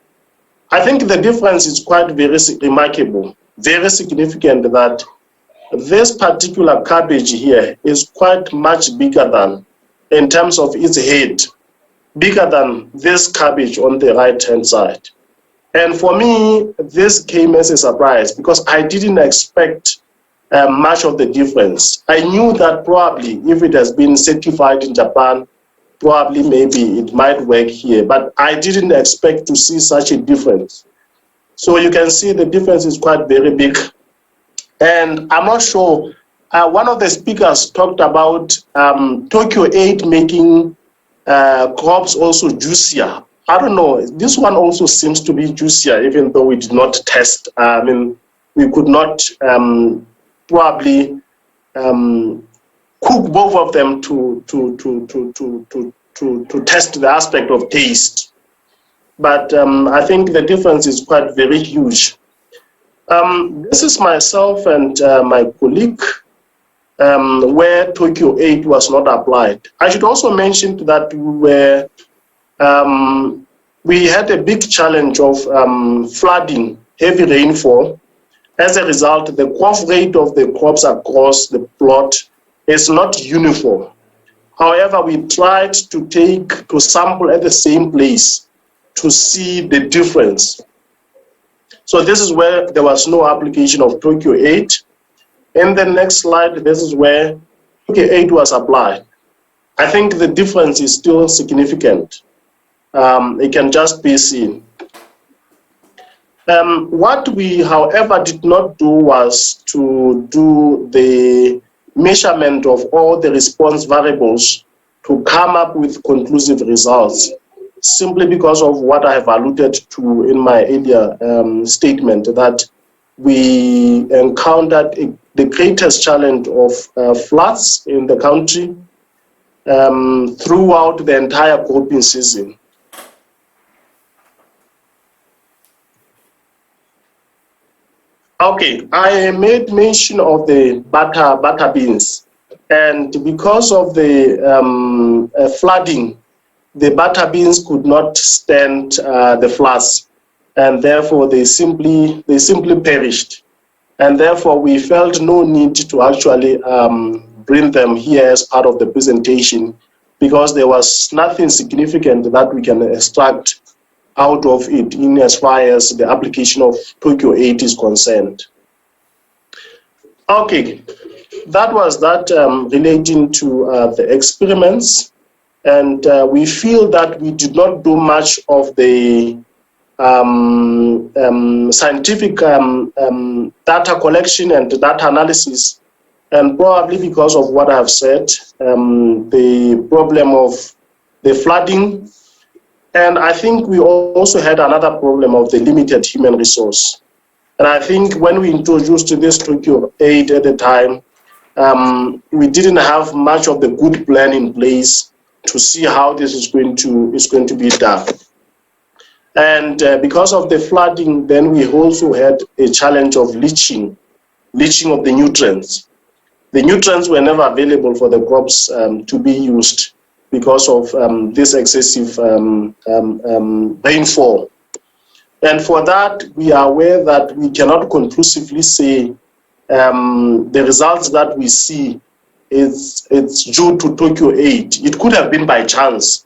I think the difference is quite very remarkable, very significant, that this particular cabbage here is quite much bigger than, in terms of its head, bigger than this cabbage on the right-hand side. And for me, this came as a surprise because I didn't expect much of the difference. I knew that probably if it has been certified in Japan, probably maybe it might work here, but I didn't expect to see such a difference. So you can see the difference is quite very big. And I'm not sure, one of the speakers talked about TOKYO8 making crops also juicier. I don't know, this one also seems to be juicier, even though we did not test. I mean, we could not probably cook both of them to test the aspect of taste. But I think the difference is quite very huge. This is myself and my colleague where TOKYO8 was not applied. I should also mention that we had a big challenge of flooding, heavy rainfall. As a result, the growth rate of the crops across the plot is not uniform. However, we tried to sample at the same place to see the difference. So this is where there was no application of TOKYO8. In the next slide, this is where TOKYO8 was applied. I think the difference is still significant. It can just be seen. What we, however, did not do was to do the measurement of all the response variables to come up with conclusive results, simply because of what I have alluded to in my earlier statement, that we encountered the greatest challenge of floods in the country throughout the entire cropping season. Okay, I made mention of the butter beans, and because of the flooding, the butter beans could not stand the floods, and therefore they simply perished, and therefore we felt no need to actually bring them here as part of the presentation, because there was nothing significant that we can extract out of it in as far as the application of TOKYO8 is concerned. Okay, that was that relating to the experiments, and we feel that we did not do much of the scientific data collection and data analysis, and probably because of what I have said, the problem of the flooding. And I think we also had another problem of the limited human resource. And I think when we introduced this TOKYO8 at the time, we didn't have much of the good plan in place to see how this is going to be done. And because of the flooding, then we also had a challenge of leaching of the nutrients. The nutrients were never available for the crops to be used because of this excessive rainfall. And for that, we are aware that we cannot conclusively say the results that we see it's due to TOKYO8. It could have been by chance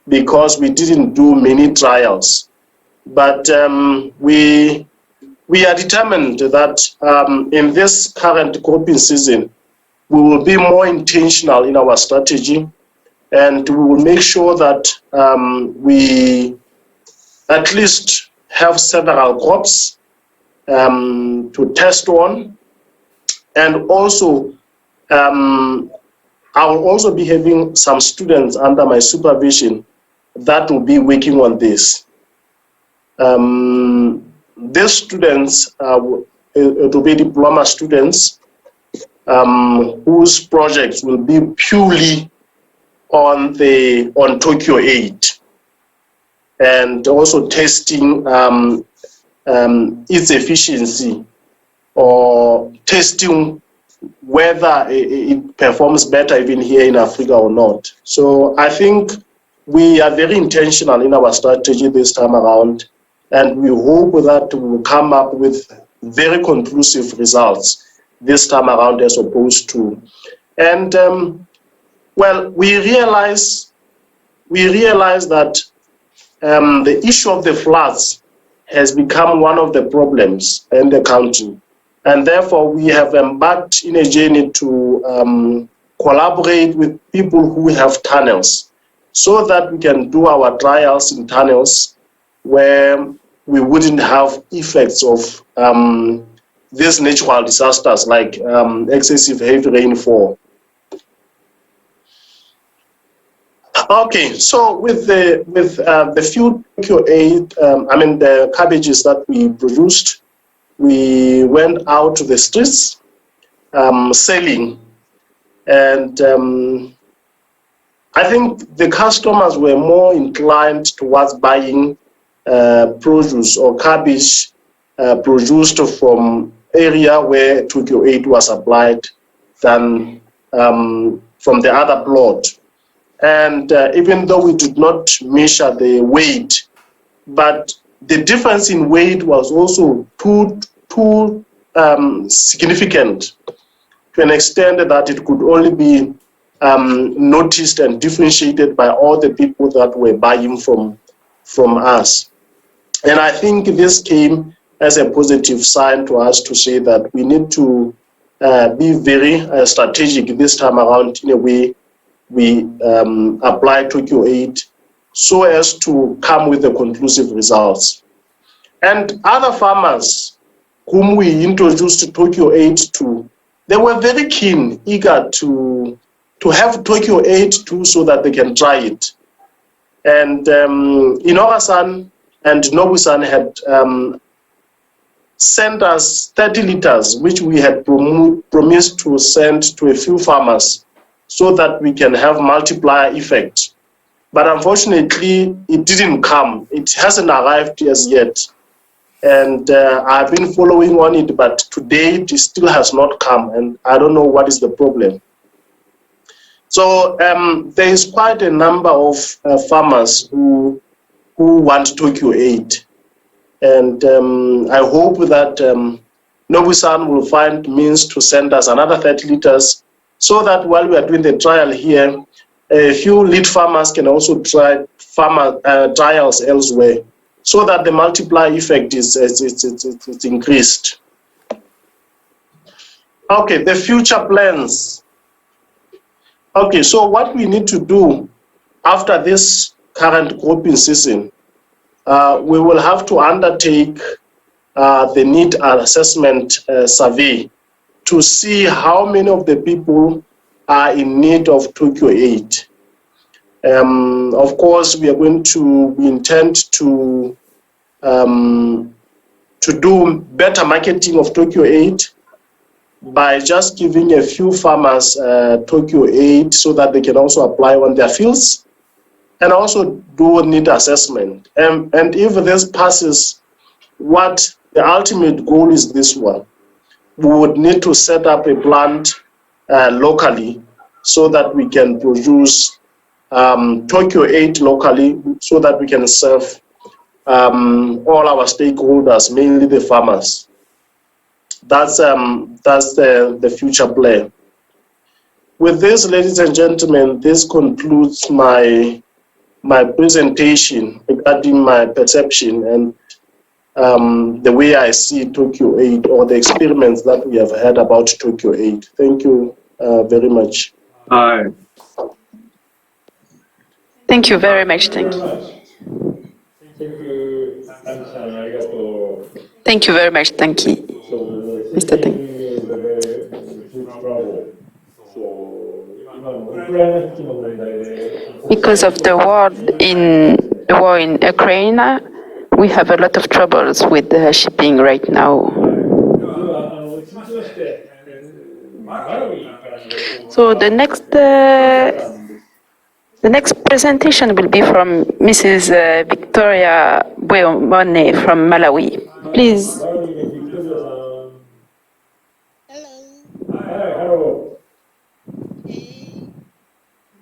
because we didn't do many trials. But we are determined that in this current cropping season, we will be more intentional in our strategy, and we will make sure that we at least have several crops to test on. And also, I will also be having some students under my supervision that will be working on this. These students will be diploma students whose projects will be purely on TOKYO8, and also testing its efficiency, or testing whether it performs better even here in Africa or not. So I think we are very intentional in our strategy this time around, and we hope that we will come up with very conclusive results this time around as opposed to. And well, we realize that the issue of the floods has become one of the problems in the country. And therefore, we have embarked in a journey to collaborate with people who have tunnels so that we can do our trials in tunnels where we wouldn't have effects of these natural disasters like excessive heavy rainfall. Okay, so with the few TOKYO8, I mean the cabbages that we produced, we went out to the streets selling, and I think the customers were more inclined towards buying produce or cabbage produced from area where TOKYO8 was applied than from the other plot. And even though we did not measure the weight, but the difference in weight was also too significant to an extent that it could only be noticed and differentiated by all the people that were buying from us. And I think this came as a positive sign to us to say that we need to be very strategic this time around in a way we apply TOKYO8 so as to come with the conclusive results. And other farmers whom we introduced TOKYO8 to, they were very keen, eager to have TOKYO8 too so that they can try it. And Inoue-san and Nobu-san had sent us 30 liters, which we had promised to send to a few farmers so that we can have multiplier effect. But unfortunately, it didn't come. It hasn't arrived as yet. And I've been following on it, but today it still has not come, and I don't know what is the problem. So there is quite a number of farmers who want TOKYO8. And I hope that Nobu-san will find means to send us another 30 liters so that while we are doing the trial here, a few lead farmers can also try trials elsewhere so that the multiplier effect is increased. Okay, the future plans. Okay, so what we need to do after this current cropping season, we will have to undertake the need assessment survey to see how many of the people are in need of TOKYO8. Of course, we intend to do better marketing of TOKYO8 by just giving a few farmers TOKYO8 so that they can also apply on their fields and also do a need assessment. And if this passes, what the ultimate goal is this one. We would need to set up a plant locally so that we can produce TOKYO8 locally so that we can serve all our stakeholders, mainly the farmers. That's the future plan. With this, ladies and gentlemen, this concludes my presentation regarding my perception and the way I see TOKYO8 or the experiments that we have had about TOKYO8. Thank you very much. Thank you very much, Tanki. Thank you very much, Tanki. Mr. Tanki. Because of the war in Ukraine, we have a lot of troubles with the shipping right now. So the next presentation will be from Mrs. Victoria Bweo Mhone from Malawi. Please. Hello. Hello.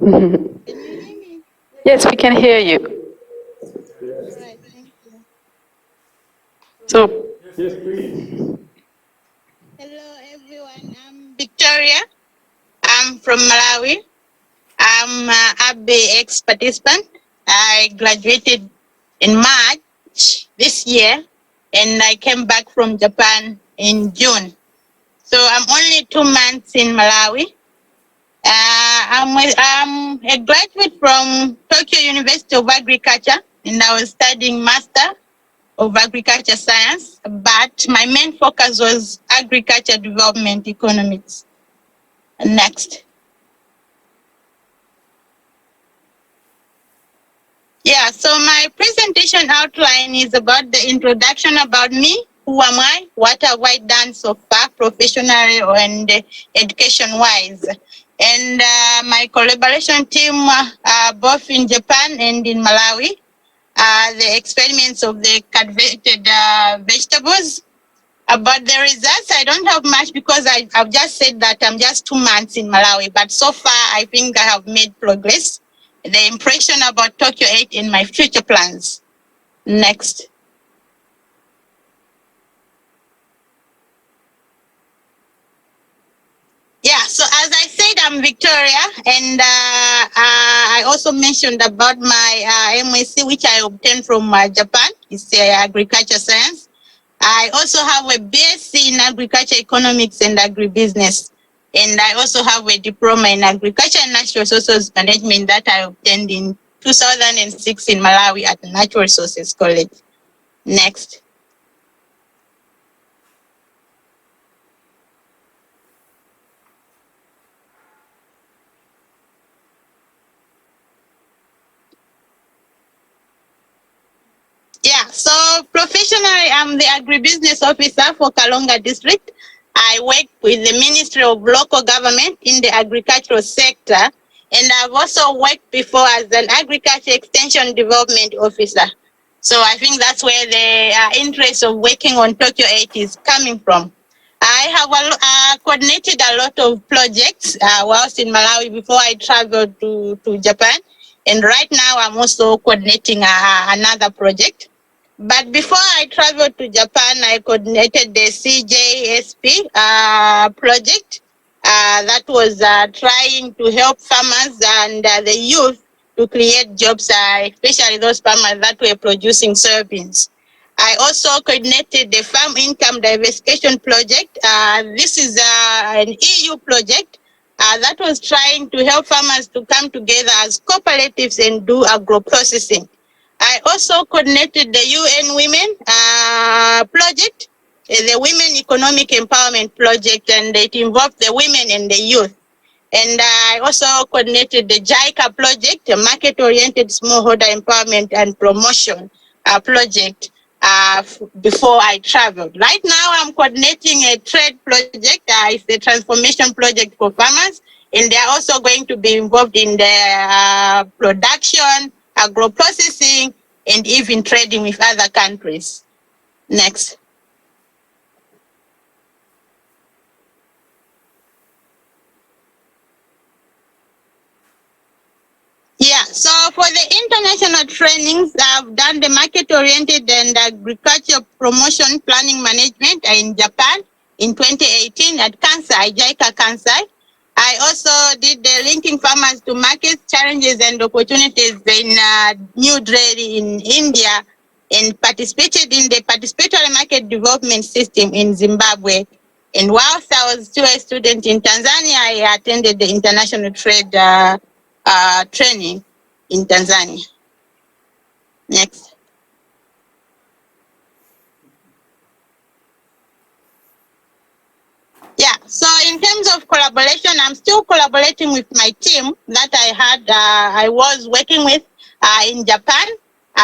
Can you hear me? Yes, we can hear you. All right, thank you. So, Yes, please. Hello, everyone. I'm Victoria. I'm from Malawi. I'm an ABBE ex-participant. I graduated in March this year, and I came back from Japan in June. So I'm only 2 months in Malawi. I'm a graduate from Tokyo University of Agriculture, and I was studying Master of Agriculture Science, but my main focus was Agriculture Development Economics. Next. Yeah, so my presentation outline is about the introduction about me, who am I, what have I done so far professionally and education-wise. And my collaboration team, both in Japan and in Malawi, the experiments of the cultivated vegetables. About the results, I don't have much because I've just said that I'm just 2 months in Malawi, but so far I think I have made progress. The impression about TOKYO8 in my future plans. Next. Yeah, so as I said, I'm Victoria, and I also mentioned about my MSc, which I obtained from Japan. It's agriculture science. I also have a BSc in agriculture economics and agribusiness. And I also have a diploma in agriculture and natural resources management that I obtained in 2006 in Malawi at the Natural Resources College. Next. Yeah, so professionally, I'm the agribusiness officer for Kalonga district. I work with the Ministry of Local Government in the agricultural sector, and I've also worked before as an agriculture extension development officer. So I think that's where the interest of working on TOKYO8 is coming from. I have coordinated a lot of projects whilst in Malawi before I traveled to Japan. And right now I'm also coordinating another project. But before I traveled to Japan, I coordinated the CJSP project that was trying to help farmers and the youth to create jobs, especially those farmers that were producing soybeans. I also coordinated the Farm Income Diversification Project. This is an EU project that was trying to help farmers to come together as cooperatives and do agro-processing. I also coordinated the UN Women project, the Women Economic Empowerment Project, and it involved the women and the youth. And I also coordinated the JICA project, a market-oriented smallholder empowerment and promotion project before I traveled. Right now, I'm coordinating a trade project. It's a transformation project for farmers, and they're also going to be involved in the production, agro-processing, and even trading with other countries. Next. Yeah, so for the international trainings, I've done the market-oriented and agriculture promotion planning management in Japan in 2018 at Kansai, JICA Kansai. I also did the linking farmers to markets, challenges and opportunities in New Delhi in India, and participated in the participatory market development system in Zimbabwe. And whilst I was still a student in Tanzania, I attended the international trade training in Tanzania. Next. Yeah, so in terms of collaboration, I'm still collaborating with my team that I was working with in Japan.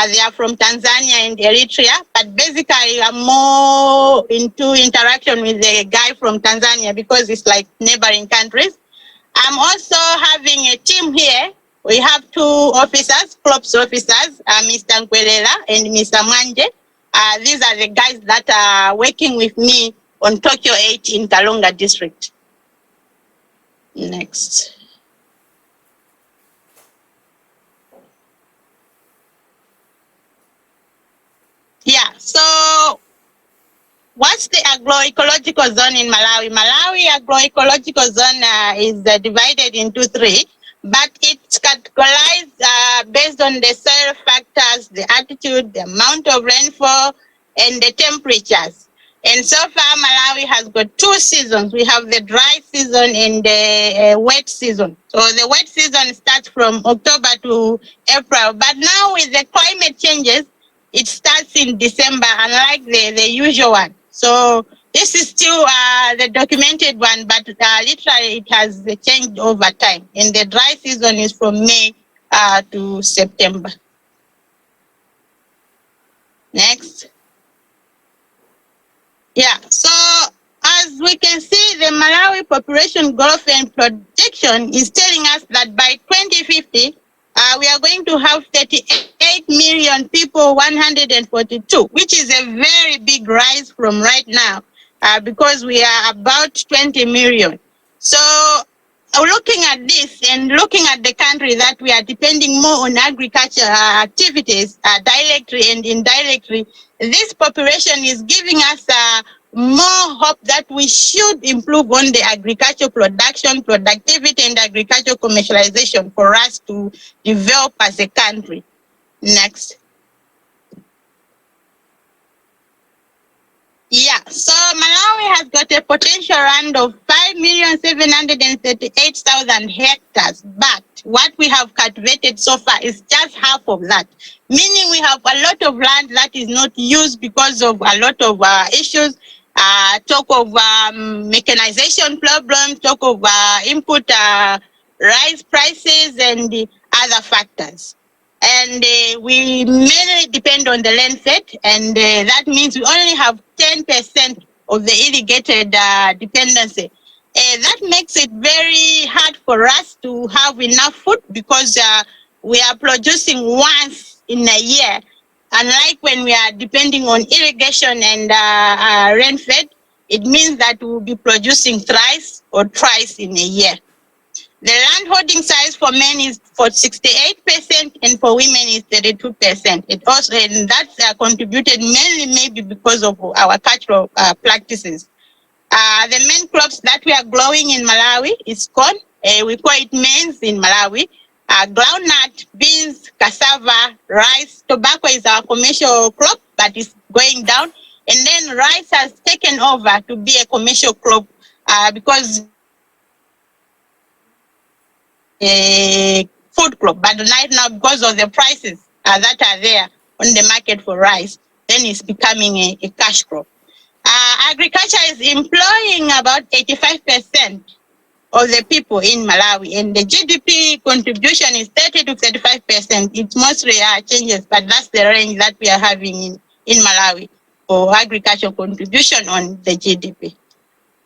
They are from Tanzania and Eritrea, but basically I'm more into interaction with the guy from Tanzania because it's like neighboring countries. I'm also having a team here. We have 2 officers, crops officers, Mr. Nkwelela and Mr. Manje. These are the guys that are working with me on TOKYO8 in Kalonga district. Next. Yeah, so what's the agroecological zone in Malawi? Malawi agroecological zone is divided into 3, but it's categorized based on the soil factors, the altitude, the amount of rainfall, and the temperatures. And so far, Malawi has got 2 seasons. We have the dry season and the wet season. So the wet season starts from October to April. But now with the climate changes, it starts in December, unlike the usual one. So this is still the documented one, but literally it has changed over time. And the dry season is from May to September. Next. Yeah, so as we can see, the Malawi population growth and projection is telling us that by 2050, we are going to have 38 million people, 142, which is a very big rise from right now, because we are about 20 million. So looking at this and looking at the country that we are depending more on agriculture activities, directly and indirectly, this population is giving us more hope that we should improve on the agricultural production, productivity, and agricultural commercialization for us to develop as a country. Next. Yeah, so Malawi has got a potential land of 5,738,000 hectares, but what we have cultivated so far is just half of that, meaning we have a lot of land that is not used because of a lot of issues, talk of mechanization problems, talk of input rise prices and the other factors. And we mainly depend on the land set, and that means we only have 10% of the irrigated dependency. That makes it very hard for us to have enough food because we are producing once in a year, unlike when we are depending on irrigation and rain fed. It means that we will be producing thrice or twice in a year. The land holding size for men is for 68% and for women is 32%. It also, and that's contributed mainly maybe because of our cultural practices. The main crops that we are growing in Malawi is corn. We call it maize in Malawi. Groundnut, beans, cassava, rice. Tobacco is our commercial crop, but it's going down. And then rice has taken over to be a commercial crop because a food crop, but right now because of the prices that are there on the market for rice, then it's becoming a cash crop. Agriculture is employing about 85% of the people in Malawi, and the GDP contribution is 30 to 35%. It mostly changes, but that's the range that we are having in Malawi for agricultural contribution on the GDP.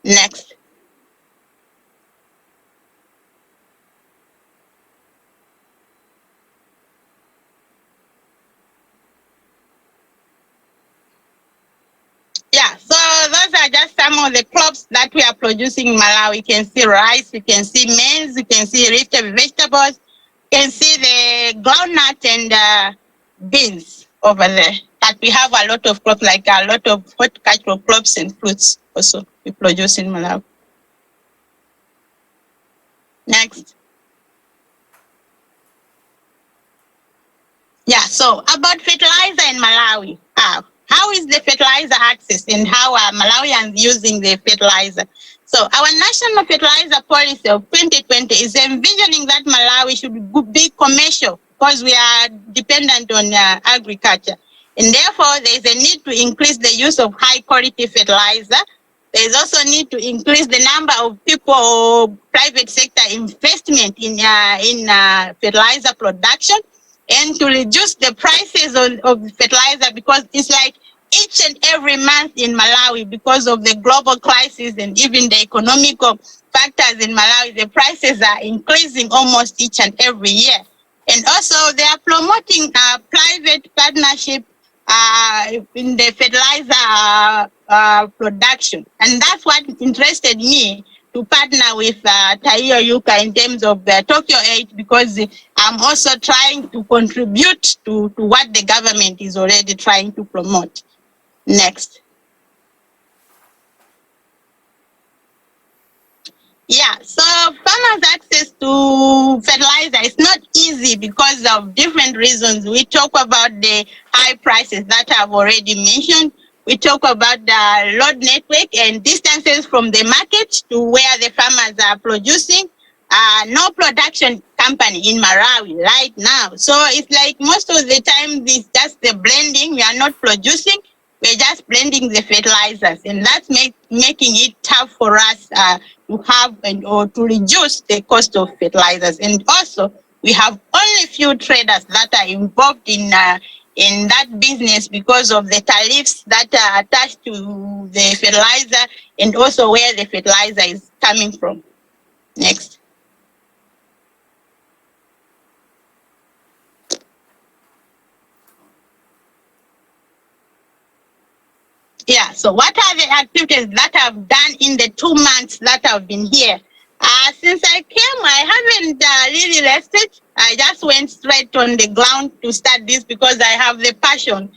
Next. Yeah, so those are just some of the crops that we are producing in Malawi. You can see rice, you can see maize, you can see leafy vegetables, you can see the groundnut and beans over there. But we have a lot of crops, like a lot of horticultural crops and fruits also we produce in Malawi. Next. Yeah, so about fertilizer in Malawi. How is the fertilizer access and how are Malawians using the fertilizer? So our national fertilizer policy of 2020 is envisioning that Malawi should be commercial because we are dependent on agriculture. And therefore, there is a need to increase the use of high quality fertilizer. There is also a need to increase the number of people, private sector investment in fertilizer production, and to reduce the prices of fertilizer, because it's like each and every month in Malawi, because of the global crisis and even the economic factors in Malawi, the prices are increasing almost each and every year. And also they are promoting private partnership in the fertilizer production. And that's what interested me to partner with Taihei in terms of the TOKYO8, because I'm also trying to contribute to what the government is already trying to promote. Next. Yeah, so farmers' access to fertilizer is not easy because of different reasons. We talk about the high prices that I've already mentioned. we talk about the road network and distances from the market to where the farmers are producing. No production company in Malawi right now. So it's like most of the time it's just the blending. We are not producing. We're just blending the fertilizers, and that's making it tough for us to have or to reduce the cost of fertilizers. And also, we have only few traders that are involved in that business because of the tariffs that are attached to the fertilizer and also where the fertilizer is coming from. Next. Yeah, so what are the activities that I've done in the 2 months that I've been here? Since I came, I haven't really rested. I just went straight on the ground to start this because I have the passion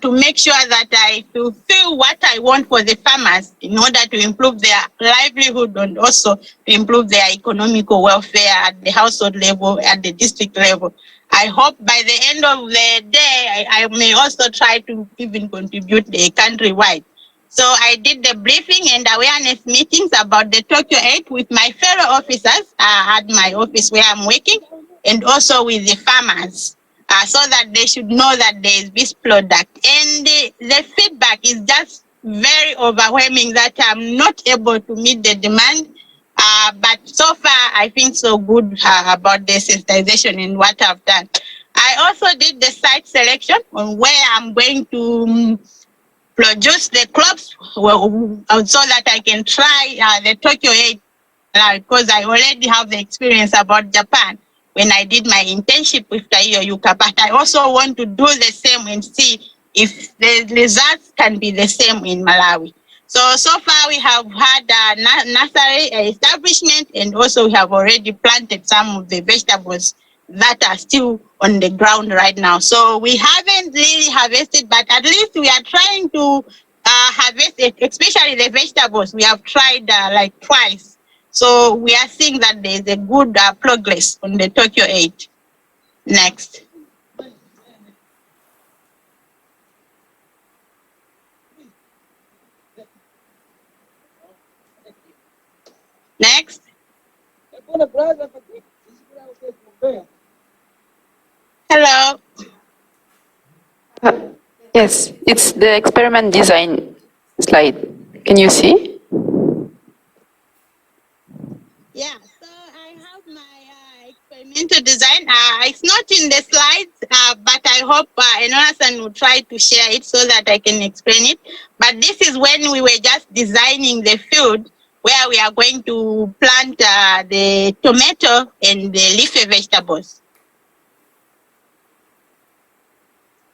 to make sure that I fulfill what I want for the farmers in order to improve their livelihood and also to improve their economical welfare at the household level, at the district level. I hope by the end of the day, I may also try to even contribute countrywide. So I did the briefing and awareness meetings about the TOKYO8 with my fellow officers at my office where I'm working, and also with the farmers, so that they should know that there is this product. And the feedback is just very overwhelming that I'm not able to meet the demand. But so far, I think so good about the sensitization and what I've done. I also did the site selection on where I'm going to produce the crops so that I can try the TOKYO8 because I already have the experience about Japan when I did my internship with Taihei. But I also want to do the same and see if the results can be the same in Malawi. So far we have had a nursery establishment, and also we have already planted some of the vegetables that are still on the ground right now. So we haven't really harvested, but at least we are trying to harvest it, especially the vegetables. We have tried like twice. So we are seeing that there is a good progress on the TOKYO8. Next. Next. Hello. Yes, it's the experiment design slide. Can you see? Yeah, so I have my experimental design. It's not in the slides, but I hope Enola-san will try to share it so that I can explain it. But this is when we were just designing the field where we are going to plant the tomato and the leafy vegetables.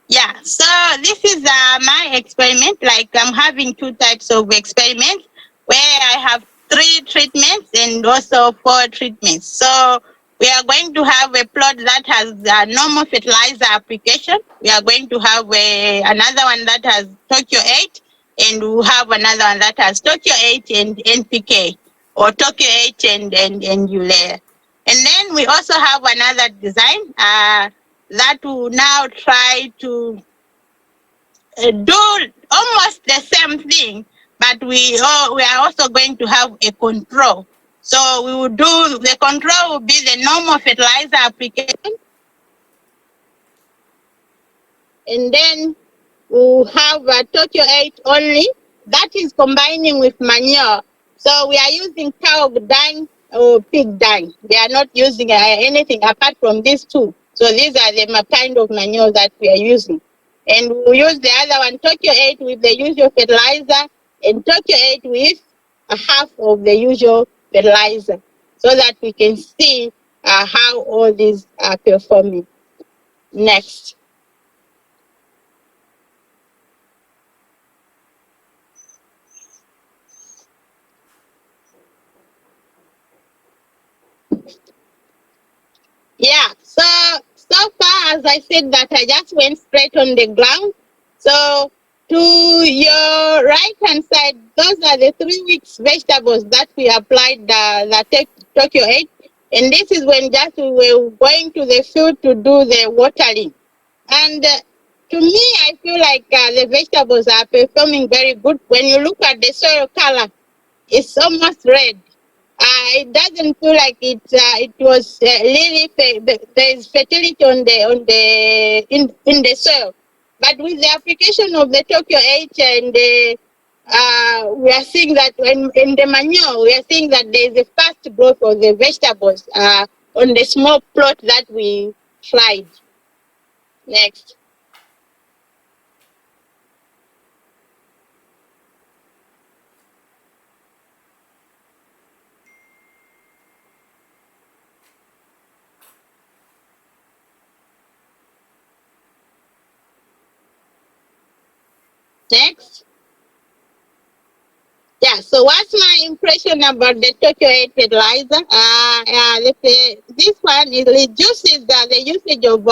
Yeah, so this is my experiment. Like I'm having 2 types of experiments where I have 3 treatments and also 4 treatments. So we are going to have a plot that has normal fertilizer application. We are going to have another one that has TOKYO8, and we'll have another one that has TOKYO8 and NPK, or TOKYO8 and urea. And then we also have another design that will now try to do almost the same thing, but we are also going to have a control. So we will do, the control will be the normal fertilizer application, and then we'll have a TOKYO8 only. That is combining with manure. So we are using cow dung or pig dung. We are not using anything apart from these 2. So these are the kind of manure that we are using. And we'll use the other one, TOKYO8 with the usual fertilizer, and TOKYO8 with a half of the usual fertilizer, so that we can see how all these are performing. Next. Yeah, so far, as I said, that I just went straight on the ground. So to your right-hand side, those are the 3 weeks vegetables that we applied the TOKYO8. And this is when just we were going to the field to do the watering. And to me, I feel like the vegetables are performing very good. When you look at the soil color, it's almost red. It doesn't feel like it was really there is fertility in the soil. But with the application of the TOKYO8 and we are seeing that in the manure, we are seeing that there is a fast growth of the vegetables on the small plot that we tried. Next. Next. Yeah, so what's my impression about the TOKYO8 fertilizer? This one is reduces the usage of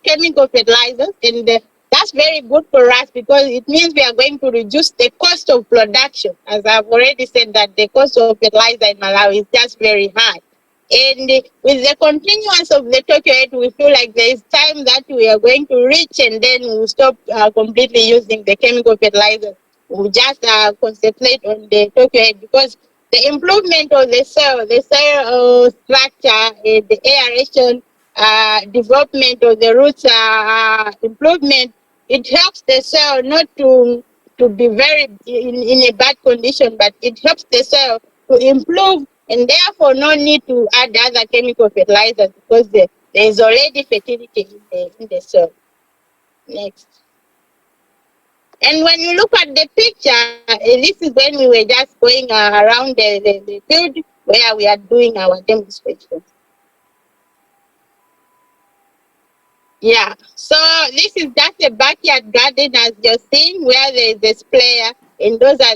chemical fertilizers, and that's very good for us because it means we are going to reduce the cost of production. As I've already said, that the cost of fertilizer in Malawi is just very high. And with the continuance of the TOKYO8, we feel like there is time that we are going to reach and then we'll stop completely using the chemical fertilizer. We'll just concentrate on the TOKYO8 because the improvement of the soil structure, the aeration, development of the roots improvement, it helps the soil not to be very in a bad condition, but it helps the soil to improve, and therefore no need to add other chemical fertilizers because there is already fertility in the soil. Next. And when you look at the picture, this is when we were just going around the field where we are doing our demonstrations. Yeah, so this is just a backyard garden as you're seeing where there is a sprayer, and those are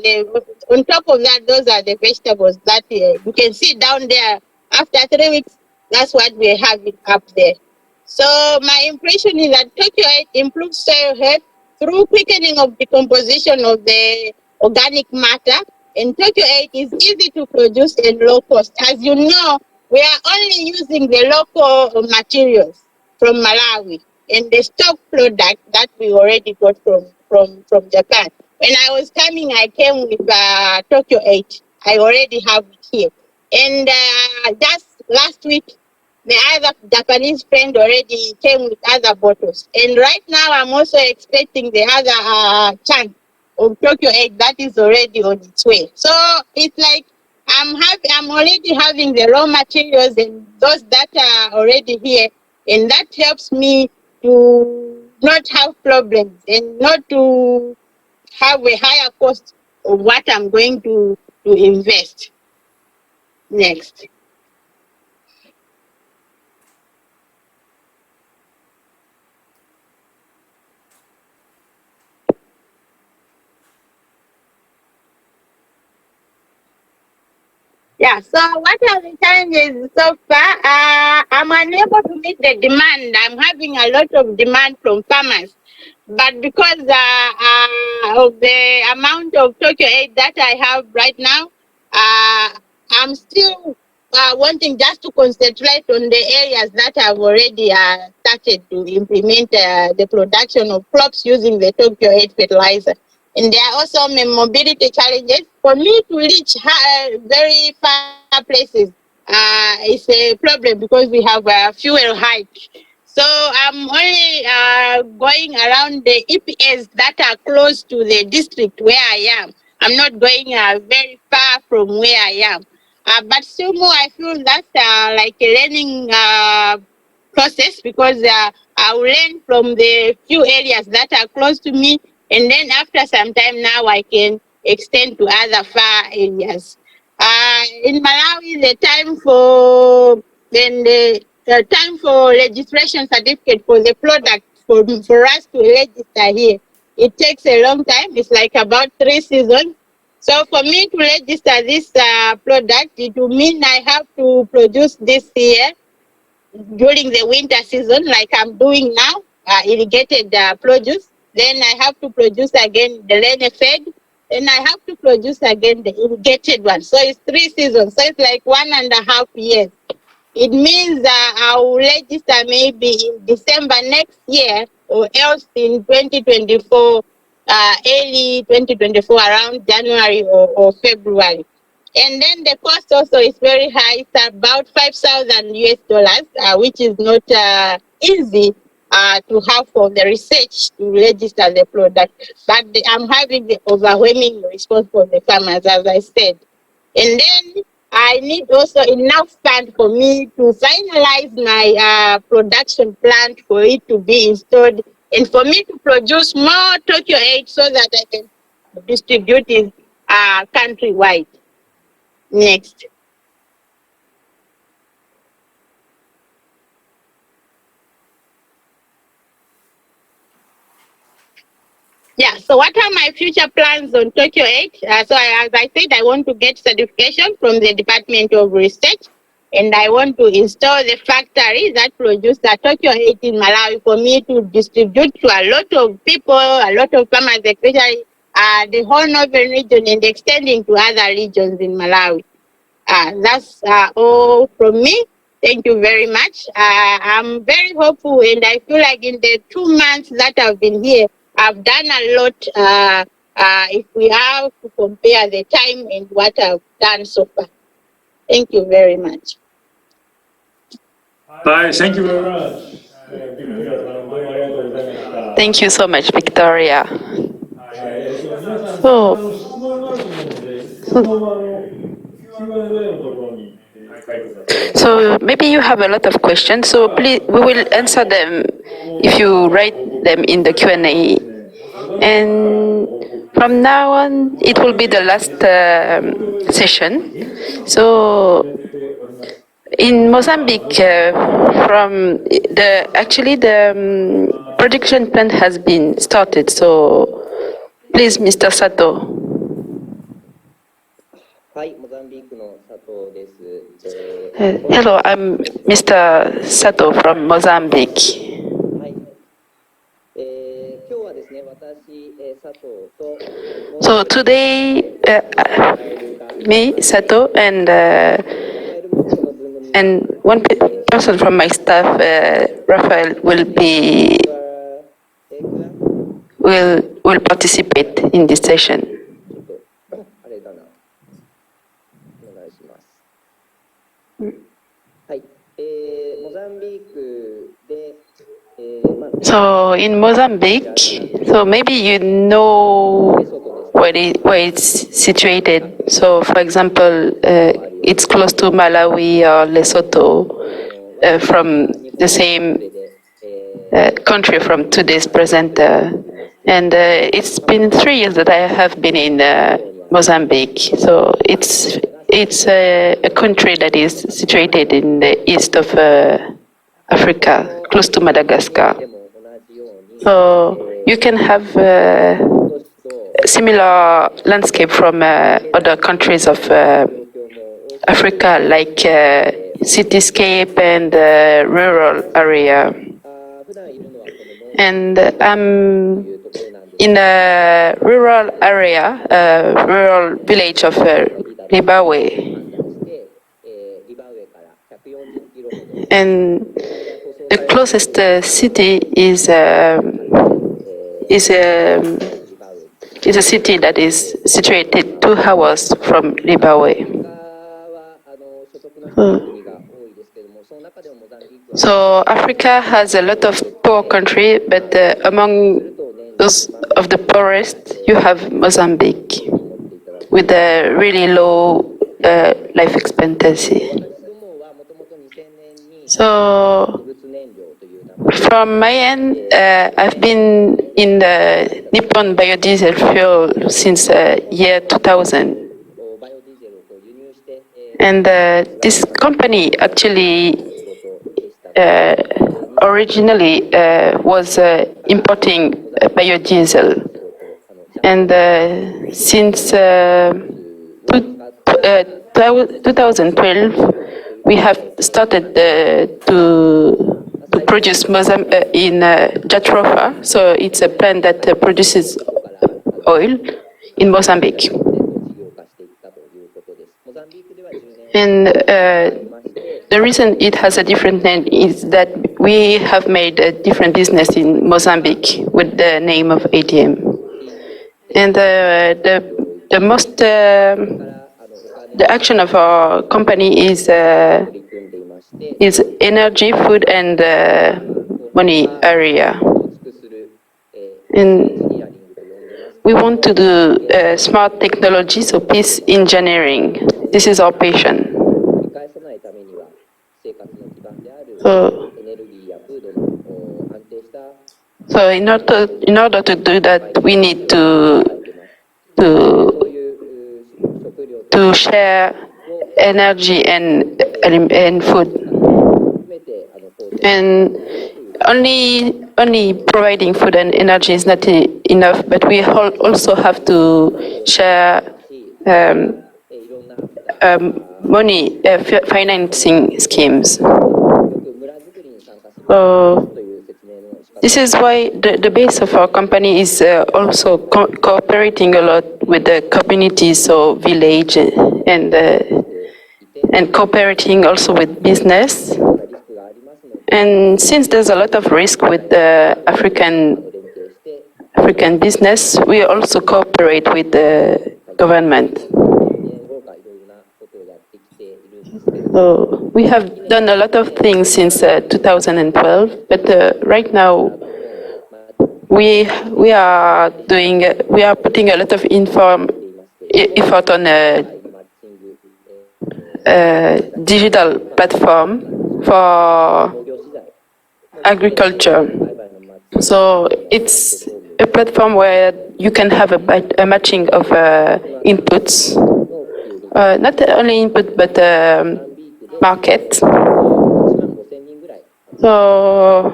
on top of that, those are the vegetables that you can see down there. After 3 weeks, that's what we're having up there. So my impression is that TOKYO8 improves soil health through quickening of decomposition of the organic matter, and TOKYO8 is easy to produce and low cost. As you know, we are only using the local materials from Malawi and the stock product that we already got from Japan. When I was coming, I came with TOKYO8. I already have it here. And just last week, the other Japanese friend already came with other bottles. And right now, I'm also expecting the other chunk of TOKYO8 that is already on its way. So it's like I'm already having the raw materials and those that are already here, and that helps me to not have problems and not to have a higher cost of what I'm going to invest. Next. Yeah, so what are the challenges so far? I'm unable to meet the demand. I'm having a lot of demand from farmers. But because of the amount of TOKYO8 that I have right now, I'm still wanting just to concentrate on the areas that I've already started to implement the production of crops using the TOKYO8 fertilizer. And there are also mobility challenges. For me to reach very far places is a problem because we have a fuel hike. So I'm only going around the EPS that are close to the district where I am. I'm not going very far from where I am. But still more, I feel that's like a learning process because I will learn from the few areas that are close to me, and then after some time now I can extend to other far areas. In Malawi, the time for registration certificate for the product for us to register here, it takes a long time. It's like about 3 seasons. So for me to register this product, it will mean I have to produce this year during the winter season, like I'm doing now, irrigated produce. Then I have to produce again the rain fed. Then I have to produce again the irrigated one. So it's 3 seasons. So it's like 1.5 years. It means I will register maybe in December next year or else in 2024, early 2024, around January or February. And then the cost also is very high. It's about 5,000 US dollars, which is not easy to have for the research to register the product. But I'm having the overwhelming response from the farmers, as I said. And then I need also enough fund for me to finalize my production plant for it to be installed and for me to produce more TOKYO8 so that I can distribute it countrywide. Next. Yeah, so what are my future plans on TOKYO8? As I said, I want to get certification from the Department of Research, and I want to install the factory that produces the TOKYO8 in Malawi for me to distribute to a lot of people, a lot of farmers, especially the whole northern region and extending to other regions in Malawi. That's all from me. Thank you very much. I'm very hopeful, and I feel like in the 2 months that I've been here, I've done a lot. If we have to compare the time and what I've done so far. Thank you very much. Bye. Thank you very much. Thank you so much, Victoria. So, so maybe you have a lot of questions. So please, we will answer them if you write them in the Q&A. And from now on, it will be the last session. So in Mozambique, from the production plant has been started. So please, Mr. Sato. Hello, I'm Mr. Sato from Mozambique. So today, me, Sato, and one person from my staff, Rafael, will participate in this session. So in Mozambique, so maybe you know where it's situated. So for example, it's close to Malawi or Lesotho, from the same country from today's presenter. And it's been 3 years that I have been in Mozambique. So it's a country that is situated in the east of Africa, close to Madagascar. So you can have a similar landscape from other countries of Africa, like cityscape and rural area. And I'm in a rural area, a rural village of Liberia. And the closest city is a city that is situated 2 hours from Liberia. So Africa has a lot of poor countries, but among those of the poorest, you have Mozambique with a really low life expectancy. So from my end, I've been in the Nippon biodiesel fuel since year 2000. And this company actually originally was importing biodiesel. And since 2012, we have started to produce in Jatrofa. So it's a plant that produces oil in Mozambique. And the reason it has a different name is that we have made a different business in Mozambique with the name of ATM. And the most the action of our company is energy, food, and money area. And we want to do smart technology, so peace engineering. This is our passion. So in order to do that, we need to share energy and food. And only providing food and energy is not enough, but we also have to share money financing schemes. This is why the base of our company is also cooperating a lot with the communities, so village, and cooperating also with business. And since there's a lot of risk with the African business, we also cooperate with the government. So we have done a lot of things since 2012, but right now we are putting a lot of effort on a digital platform for agriculture. So it's a platform where you can have a matching of inputs, not only input but market. So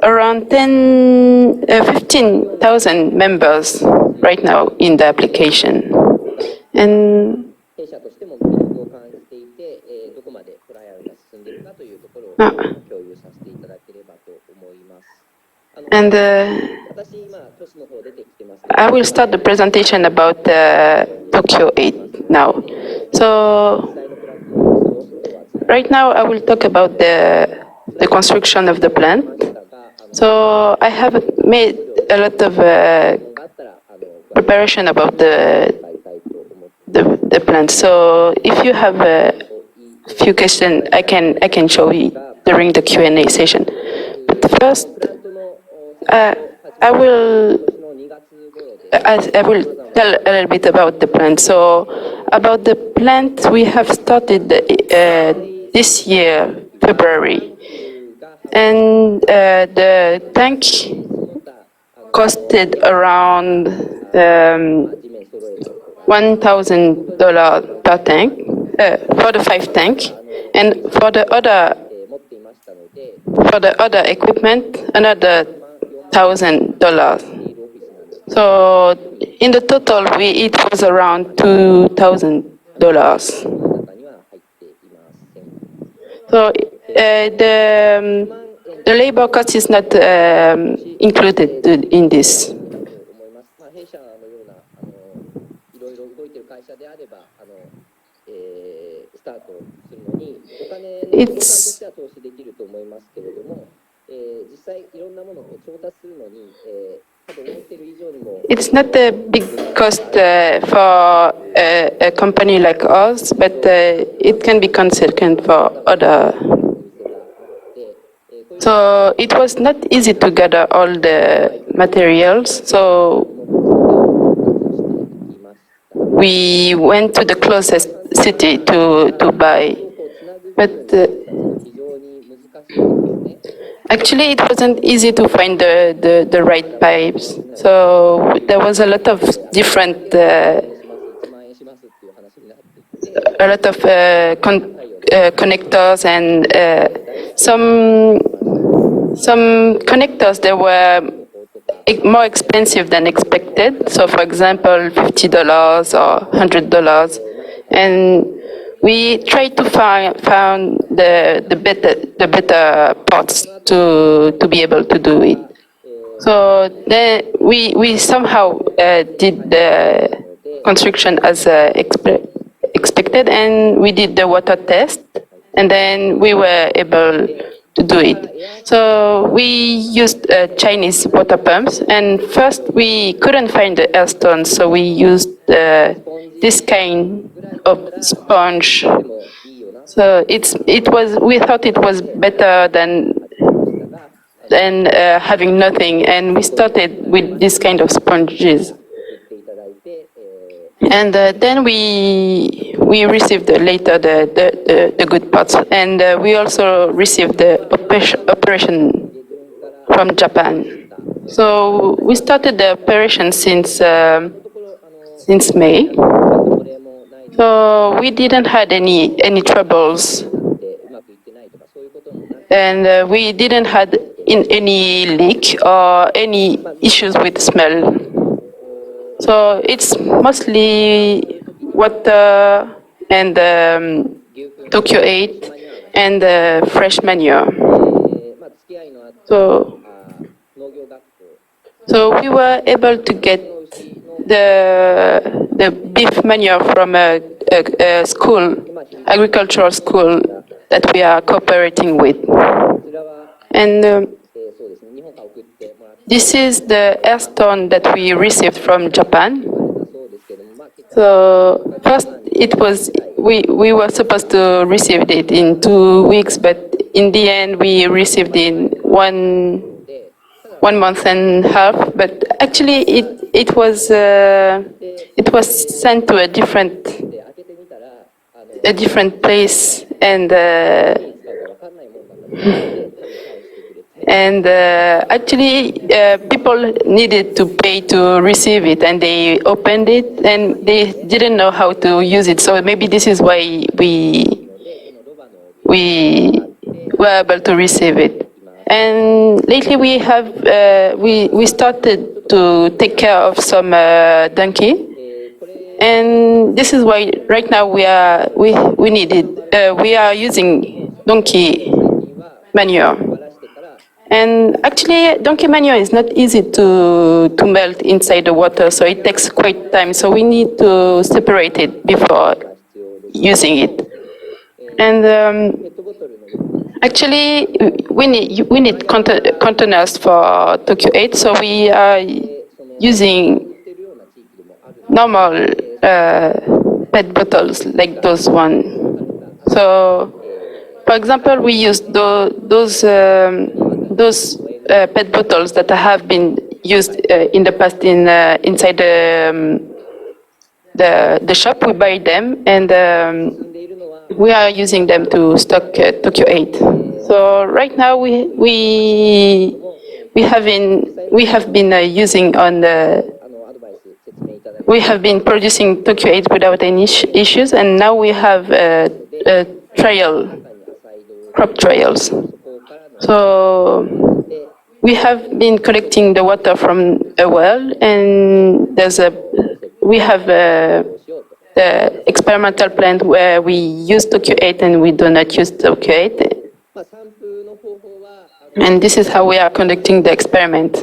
around 15,000 members right now in the application. And I will start the presentation about TOKYO8 now. So right now I will talk about the construction of the plant. So I have made a lot of preparation about the plant. So if you have a few questions, I can show you during the Q&A session. But first, I will tell a little bit about the plant. So about the plant, we have started this year, February. And the tank costed around $1,000 per tank, for the 5 tank. And for the other equipment, another $1,000. So in the total, it was around $2,000. So the labor cost is not included in this. It's not a big cost for a company like us, but it can be considered for other. So it was not easy to gather all the materials. So we went to the closest city to buy. But actually, it wasn't easy to find the right pipes. So there was a lot of different, connectors, and some connectors, they were more expensive than expected. So, for example, $50 or $100, and we tried to find the better parts to be able to do it. So then we somehow did the construction as expected, and we did the water test, and then we were able do it. So we used Chinese water pumps, and first we couldn't find the earthstone, so we used this kind of sponge. So we thought it was better than having nothing, and we started with this kind of sponges. And then we received later the good parts, and we also received the operation from Japan. So we started the operation since May. So we didn't had any troubles, and we didn't had any leak or any issues with smell. So it's mostly water and TOKYO8 and fresh manure. So we were able to get the beef manure from a school, agricultural school that we are cooperating with. And this is the earthstone that we received from Japan. So first we were supposed to receive it in 2 weeks, but in the end we received it in 1 month and a half. But actually it was sent to a different place, and actually, people needed to pay to receive it, and they opened it, and they didn't know how to use it. So maybe this is why we were able to receive it. And lately, we started to take care of some donkey, and this is why right now we are using donkey manure. And actually, donkey manure is not easy to melt inside the water, so it takes quite time. So we need to separate it before using it. And actually, we need containers for TOKYO8, so we are using normal PET bottles like those one. So, for example, we use those PET bottles that have been used in the past inside the shop. We buy them, and we are using them to stock TOKYO8. So right now we have been using on we have been producing TOKYO8 without any issues, and now we have crop trials. So we have been collecting the water from a well, and we have the experimental plant where we use TOKYO8 and we do not use TOKYO8. And this is how we are conducting the experiment.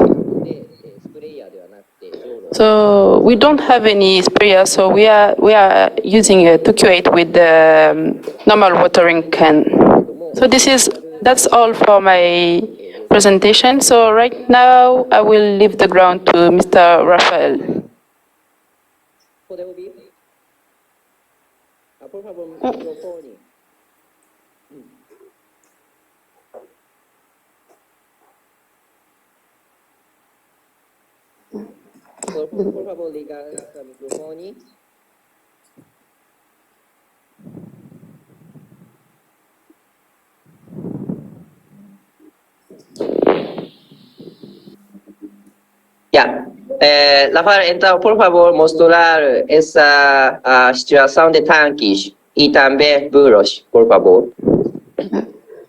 So we don't have any sprayer, so we are using a TOKYO8 with the normal watering can. So that's all for my presentation. So right now I will leave the ground to Mr. Raphael. Por favor, liga el micrófono. Ya, Rafael, entonces, por favor, mostrar esa situación de tanques y también buros, por favor.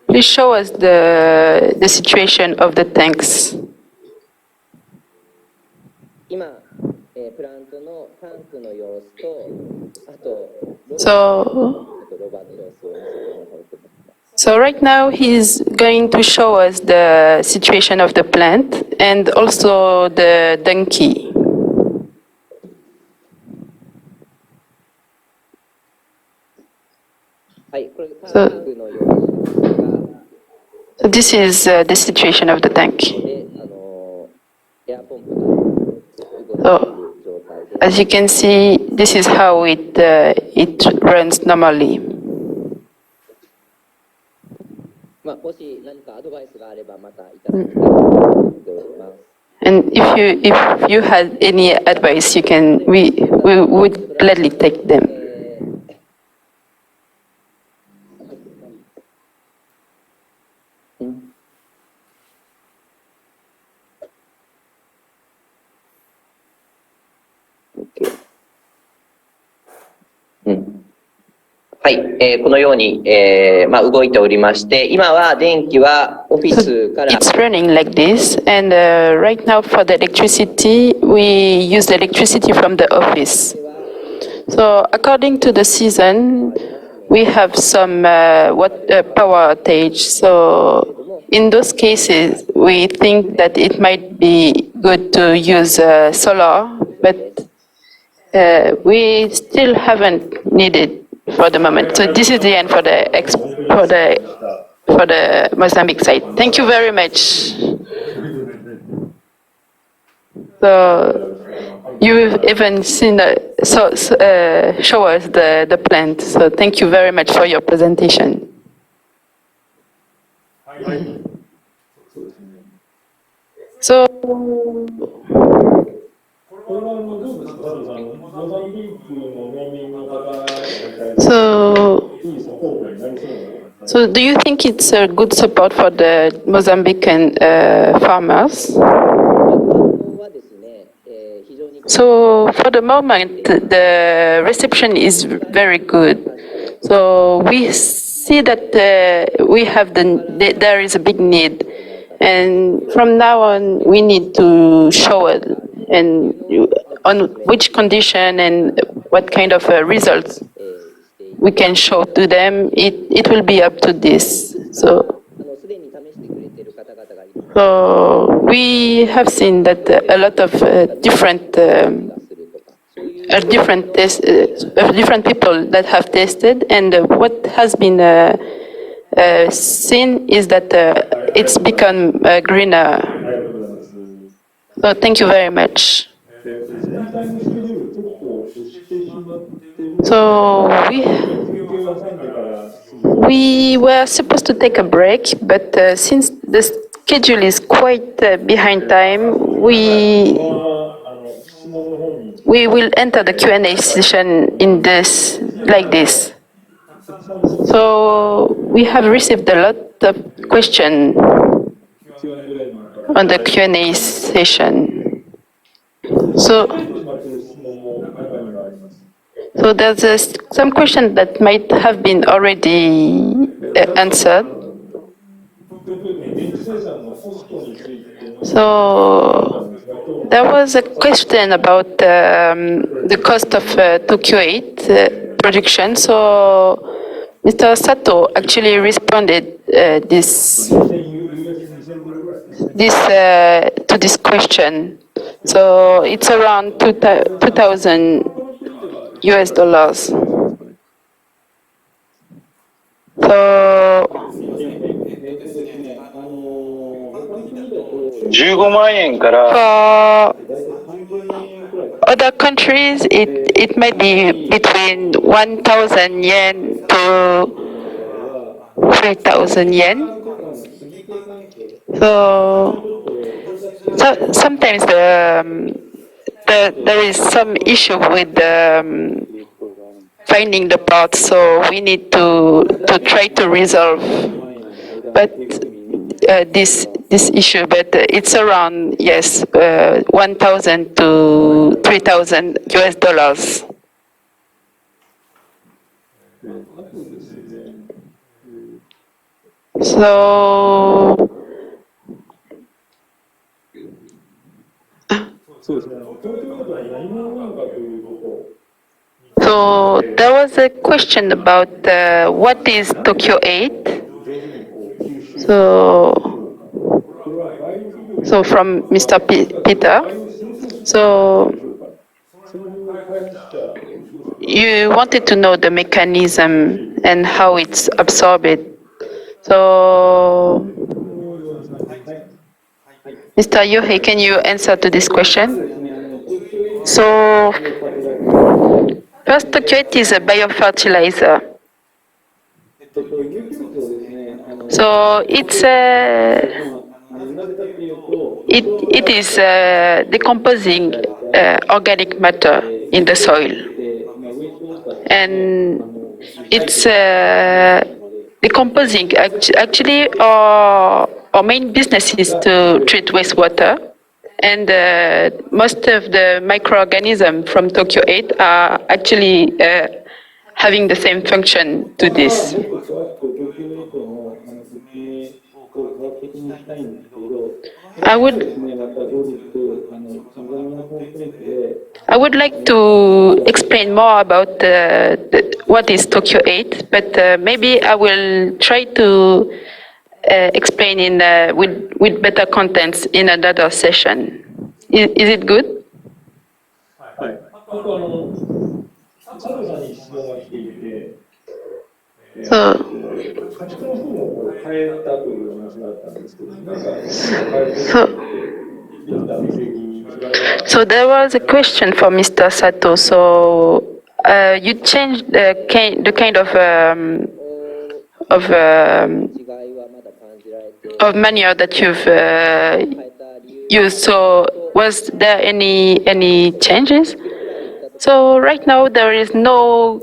Please show us the situation of the tanks. So right now he's going to show us the situation of the plant and also the donkey. So This is the situation of the tank. So, as you can see, this is how it runs normally. And if you had any advice, we would gladly take them. Okay. はい、このように、動いておりまして、今は電気はオフィスから。It's running like this, and right now for the electricity, we use the electricity from the office. So according to the season, we have some power outage. So in those cases, we think that it might be good to use solar, but we still haven't needed for the moment. So this is the end for the Mozambique side. Thank you very much. So you've even seen show us the plant. So thank you very much for your presentation. So do you think it's a good support for the Mozambican farmers? So for the moment, the reception is very good. So we see that there is a big need, and from now on we need to show it and on which condition and what kind of results we can show to them. It will be up to this. So we have seen that a lot of different people that have tested, and what has been seen is that it's become greener. So thank you very much. So we were supposed to take a break, but since the schedule is quite behind time, we will enter the Q&A session like this. So we have received a lot of questions on the Q&A session. So there's some questions that might have been already answered. So there was a question about the cost of TOKYO8 production. So Mr. Sato actually responded to this question. So it's around $2,000. So for other countries, it might be between 1,000 yen to 3,000 yen. So sometimes there is some issue with finding the parts, so we need to try to resolve. But this issue, but it's around 1,000 to 3,000 US dollars. So there was a question about what is TOKYO8. So from Mr. Peter. So you wanted to know the mechanism and how it's absorbed. So Mr. Yohei, can you answer to this question? So, first, TOKYO8 is a biofertilizer. So it is decomposing organic matter in the soil, and it's decomposing. Actually, our main business is to treat wastewater, and most of the microorganisms from TOKYO8 are actually having the same function to this. I would like to explain more about what is TOKYO8, but maybe I will try to explain in with better contents in another session. Is it good? So there was a question for Mr. Sato. So you changed the kind of manure that you've used. So was there any changes? So right now there is no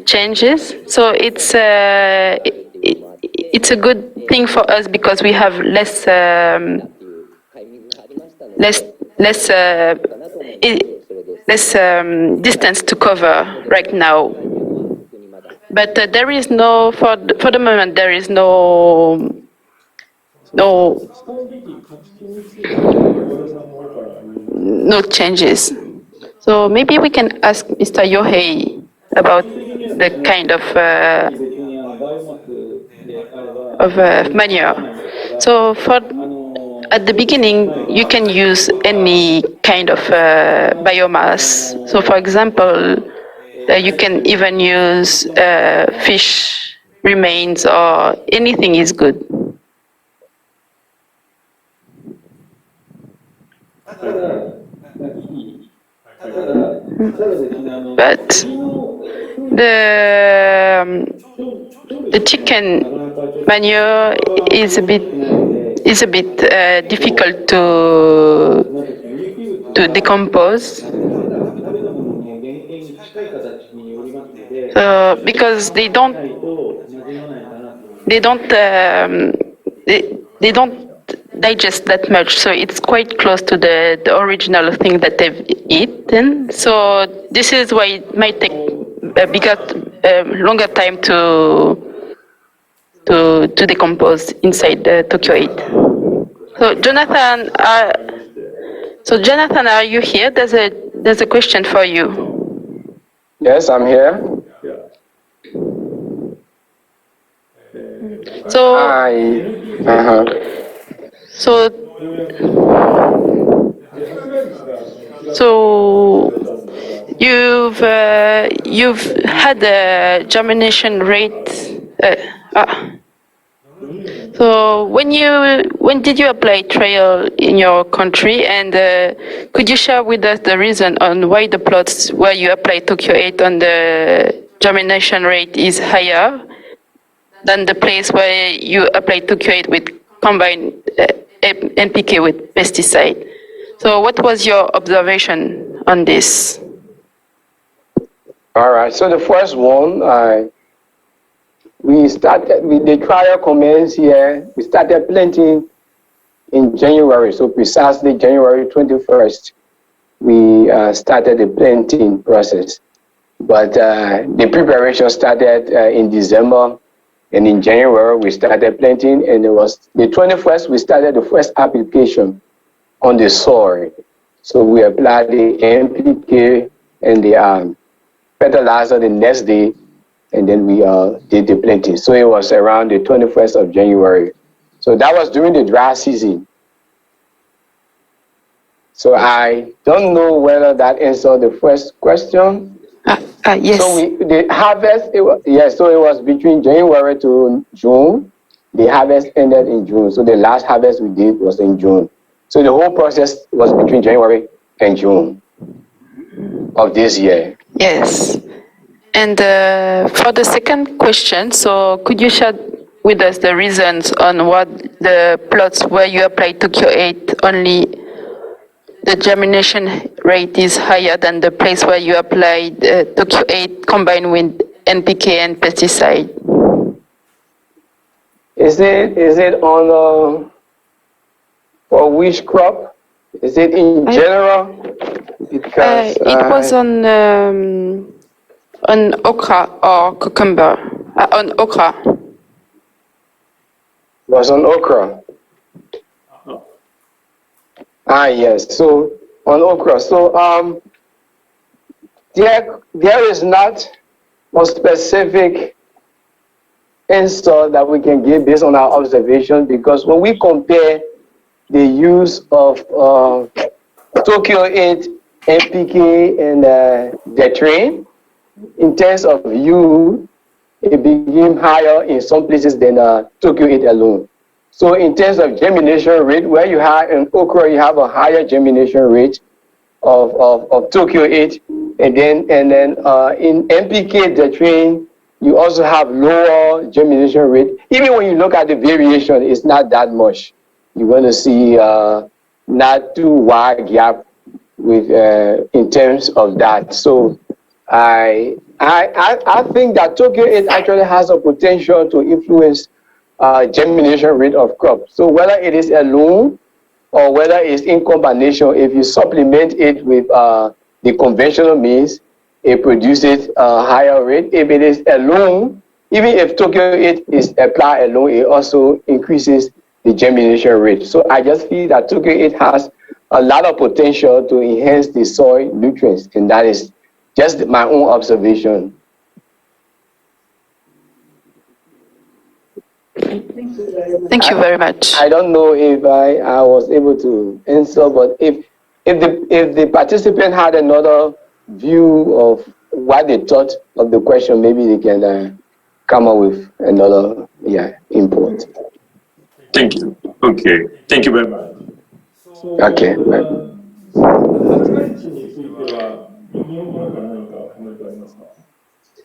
changes. So it's a good thing for us because we have less distance to cover right now. But there is no, for the moment, there is no changes. So maybe we can ask Mr. Yohei about the kind of manure. So at the beginning, you can use any kind of biomass. So for example, you can even use fish remains or anything is good. But the chicken manure is a bit difficult to decompose because they don't digest that much, so it's quite close to the original thing that they've eaten. So this is why it might take a longer time to decompose inside the TOKYO8. So Jonathan, are you here? There's a question for you. Yes, I'm here. So so you've had a germination rate. So when did you apply trial in your country, and could you share with us the reason on why the plots where you apply TOKYO8 on the germination rate is higher than the place where you apply TOKYO8 with combined NPK with pesticide? So what was your observation on this? All right, so the first one, we started with the trial commenced here. We started planting in January, so precisely January 21st, we started the planting process. But the preparation started in December, and in January we started planting, and it was the 21st we started the first application on the soil. So we applied the NPK and the fertilizer the next day, and then we did the planting. So it was around the 21st of January. So that was during the dry season. So I don't know whether that answered the first question. Yes. So the harvest, so it was between January to June. The harvest ended in June. So the last harvest we did was in June. So the whole process was between January and June of this year. Yes. And for the second question, so could you share with us the reasons on what the plots where you applied TOKYO8 only the germination rate is higher than the place where you applied TOKYO8 combined with NPK and pesticide? Is it on for which crop? Is it in general? Because it was on okra or cucumber. On okra. Was on okra. Yes. So on okra. So there is not a specific answer that we can give based on our observation, because when we compare the use of TOKYO8, NPK, and the train, in terms of yield, it became higher in some places than TOKYO8 alone. So in terms of germination rate, where you have in okra, you have a higher germination rate of TOKYO8, and then in NPK, the train, you also have lower germination rate. Even when you look at the variation, it's not that much. You're going to see not too wide gap with in terms of that. So I think that TOKYO8 actually has a potential to influence germination rate of crops. So whether it is alone or whether it's in combination, if you supplement it with the conventional means, it produces a higher rate. If it is alone, even if TOKYO8 is applied alone, it also increases the germination rate. So I just feel that TOKYO8 has a lot of potential to enhance the soil nutrients, and that is just my own observation. Thank you very much. I don't know if I was able to answer, but if the participant had another view of what they thought of the question, maybe they can come up with another input. Thank you. Okay. Thank you very much. Okay.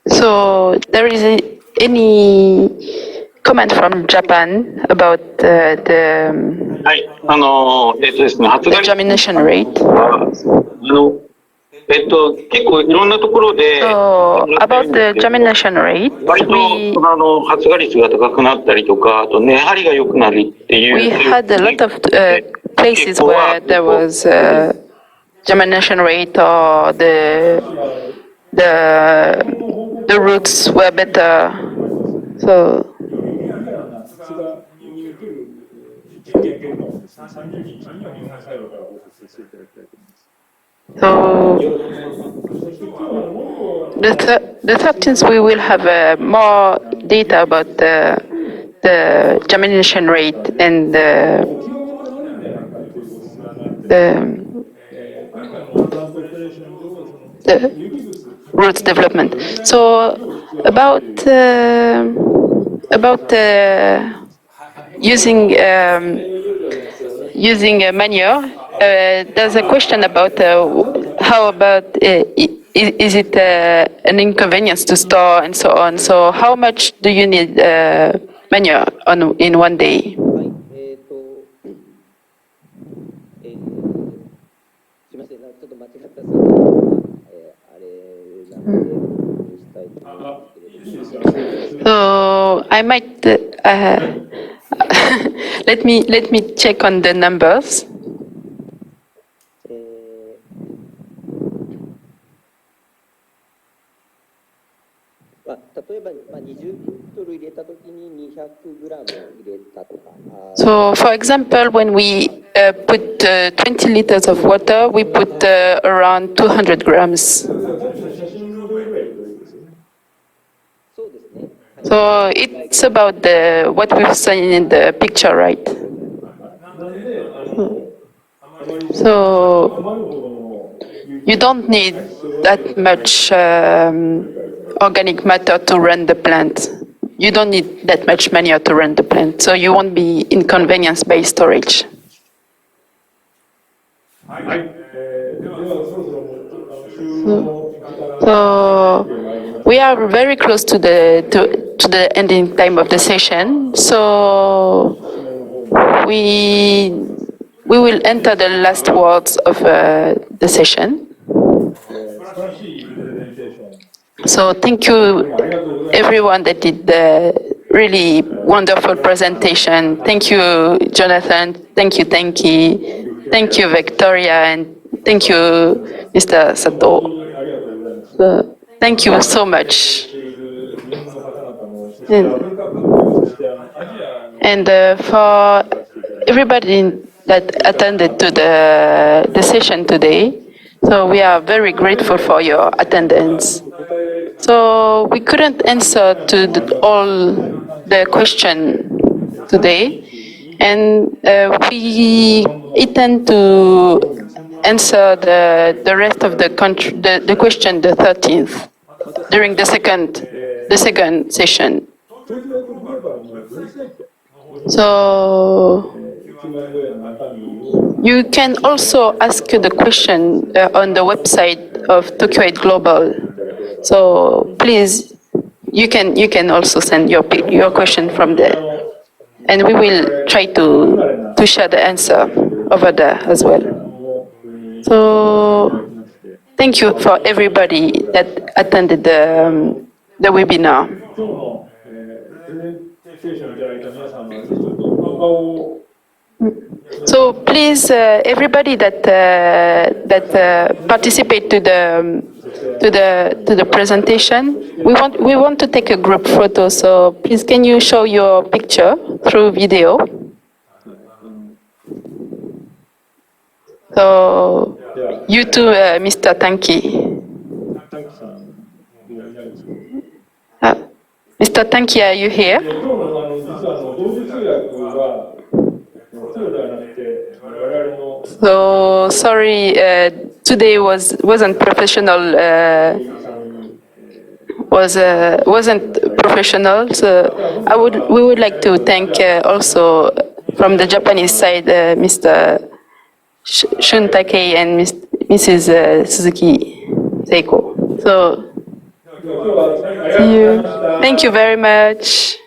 So there is any comment from Japan about the germination rate? So about the germination rate, we had a lot of places where there was germination rate or the roots were better. So the 13th we will have more data about the germination rate and the roots development. So about using manure, there's a question about how about is it an inconvenience to store and so on. So how much do you need manure in one day? So I might let me check on the numbers. So, for example, when we put 20 liters of water, we put around 200 grams. So it's about what we've seen in the picture, right? So you don't need that much organic matter to run the plant. You don't need that much manure to run the plant, so you won't be inconvenienced by storage. So we are very close to the ending time of the session. So we will enter the last words of the session. So thank you everyone that did the really wonderful presentation. Thank you, Jonathan. Thank you, Tanki. Thank you, Victoria, and thank you, Mr. Sato. Thank you so much. And for everybody that attended to the session today, so we are very grateful for your attendance. So we couldn't answer to all the question today, and we intend to answer the rest of the question, the 13th, during the second session. So you can also ask the question on the website of TOKYO8 Global. So please, you can also send your question from there, and we will try to share the answer over there as well. So thank you for everybody that attended the webinar. So please, everybody that participate to the presentation, we want to take a group photo. So please, can you show your picture through video? So you too, Mr.Tanki. Mr.Tanki, are you here? So sorry, today wasn't professional. Wasn't professional. So we would like to thank also from the Japanese side, Mr. Shun Taihei and Mrs. Suzuki Seiko. So see you. Thank you very much.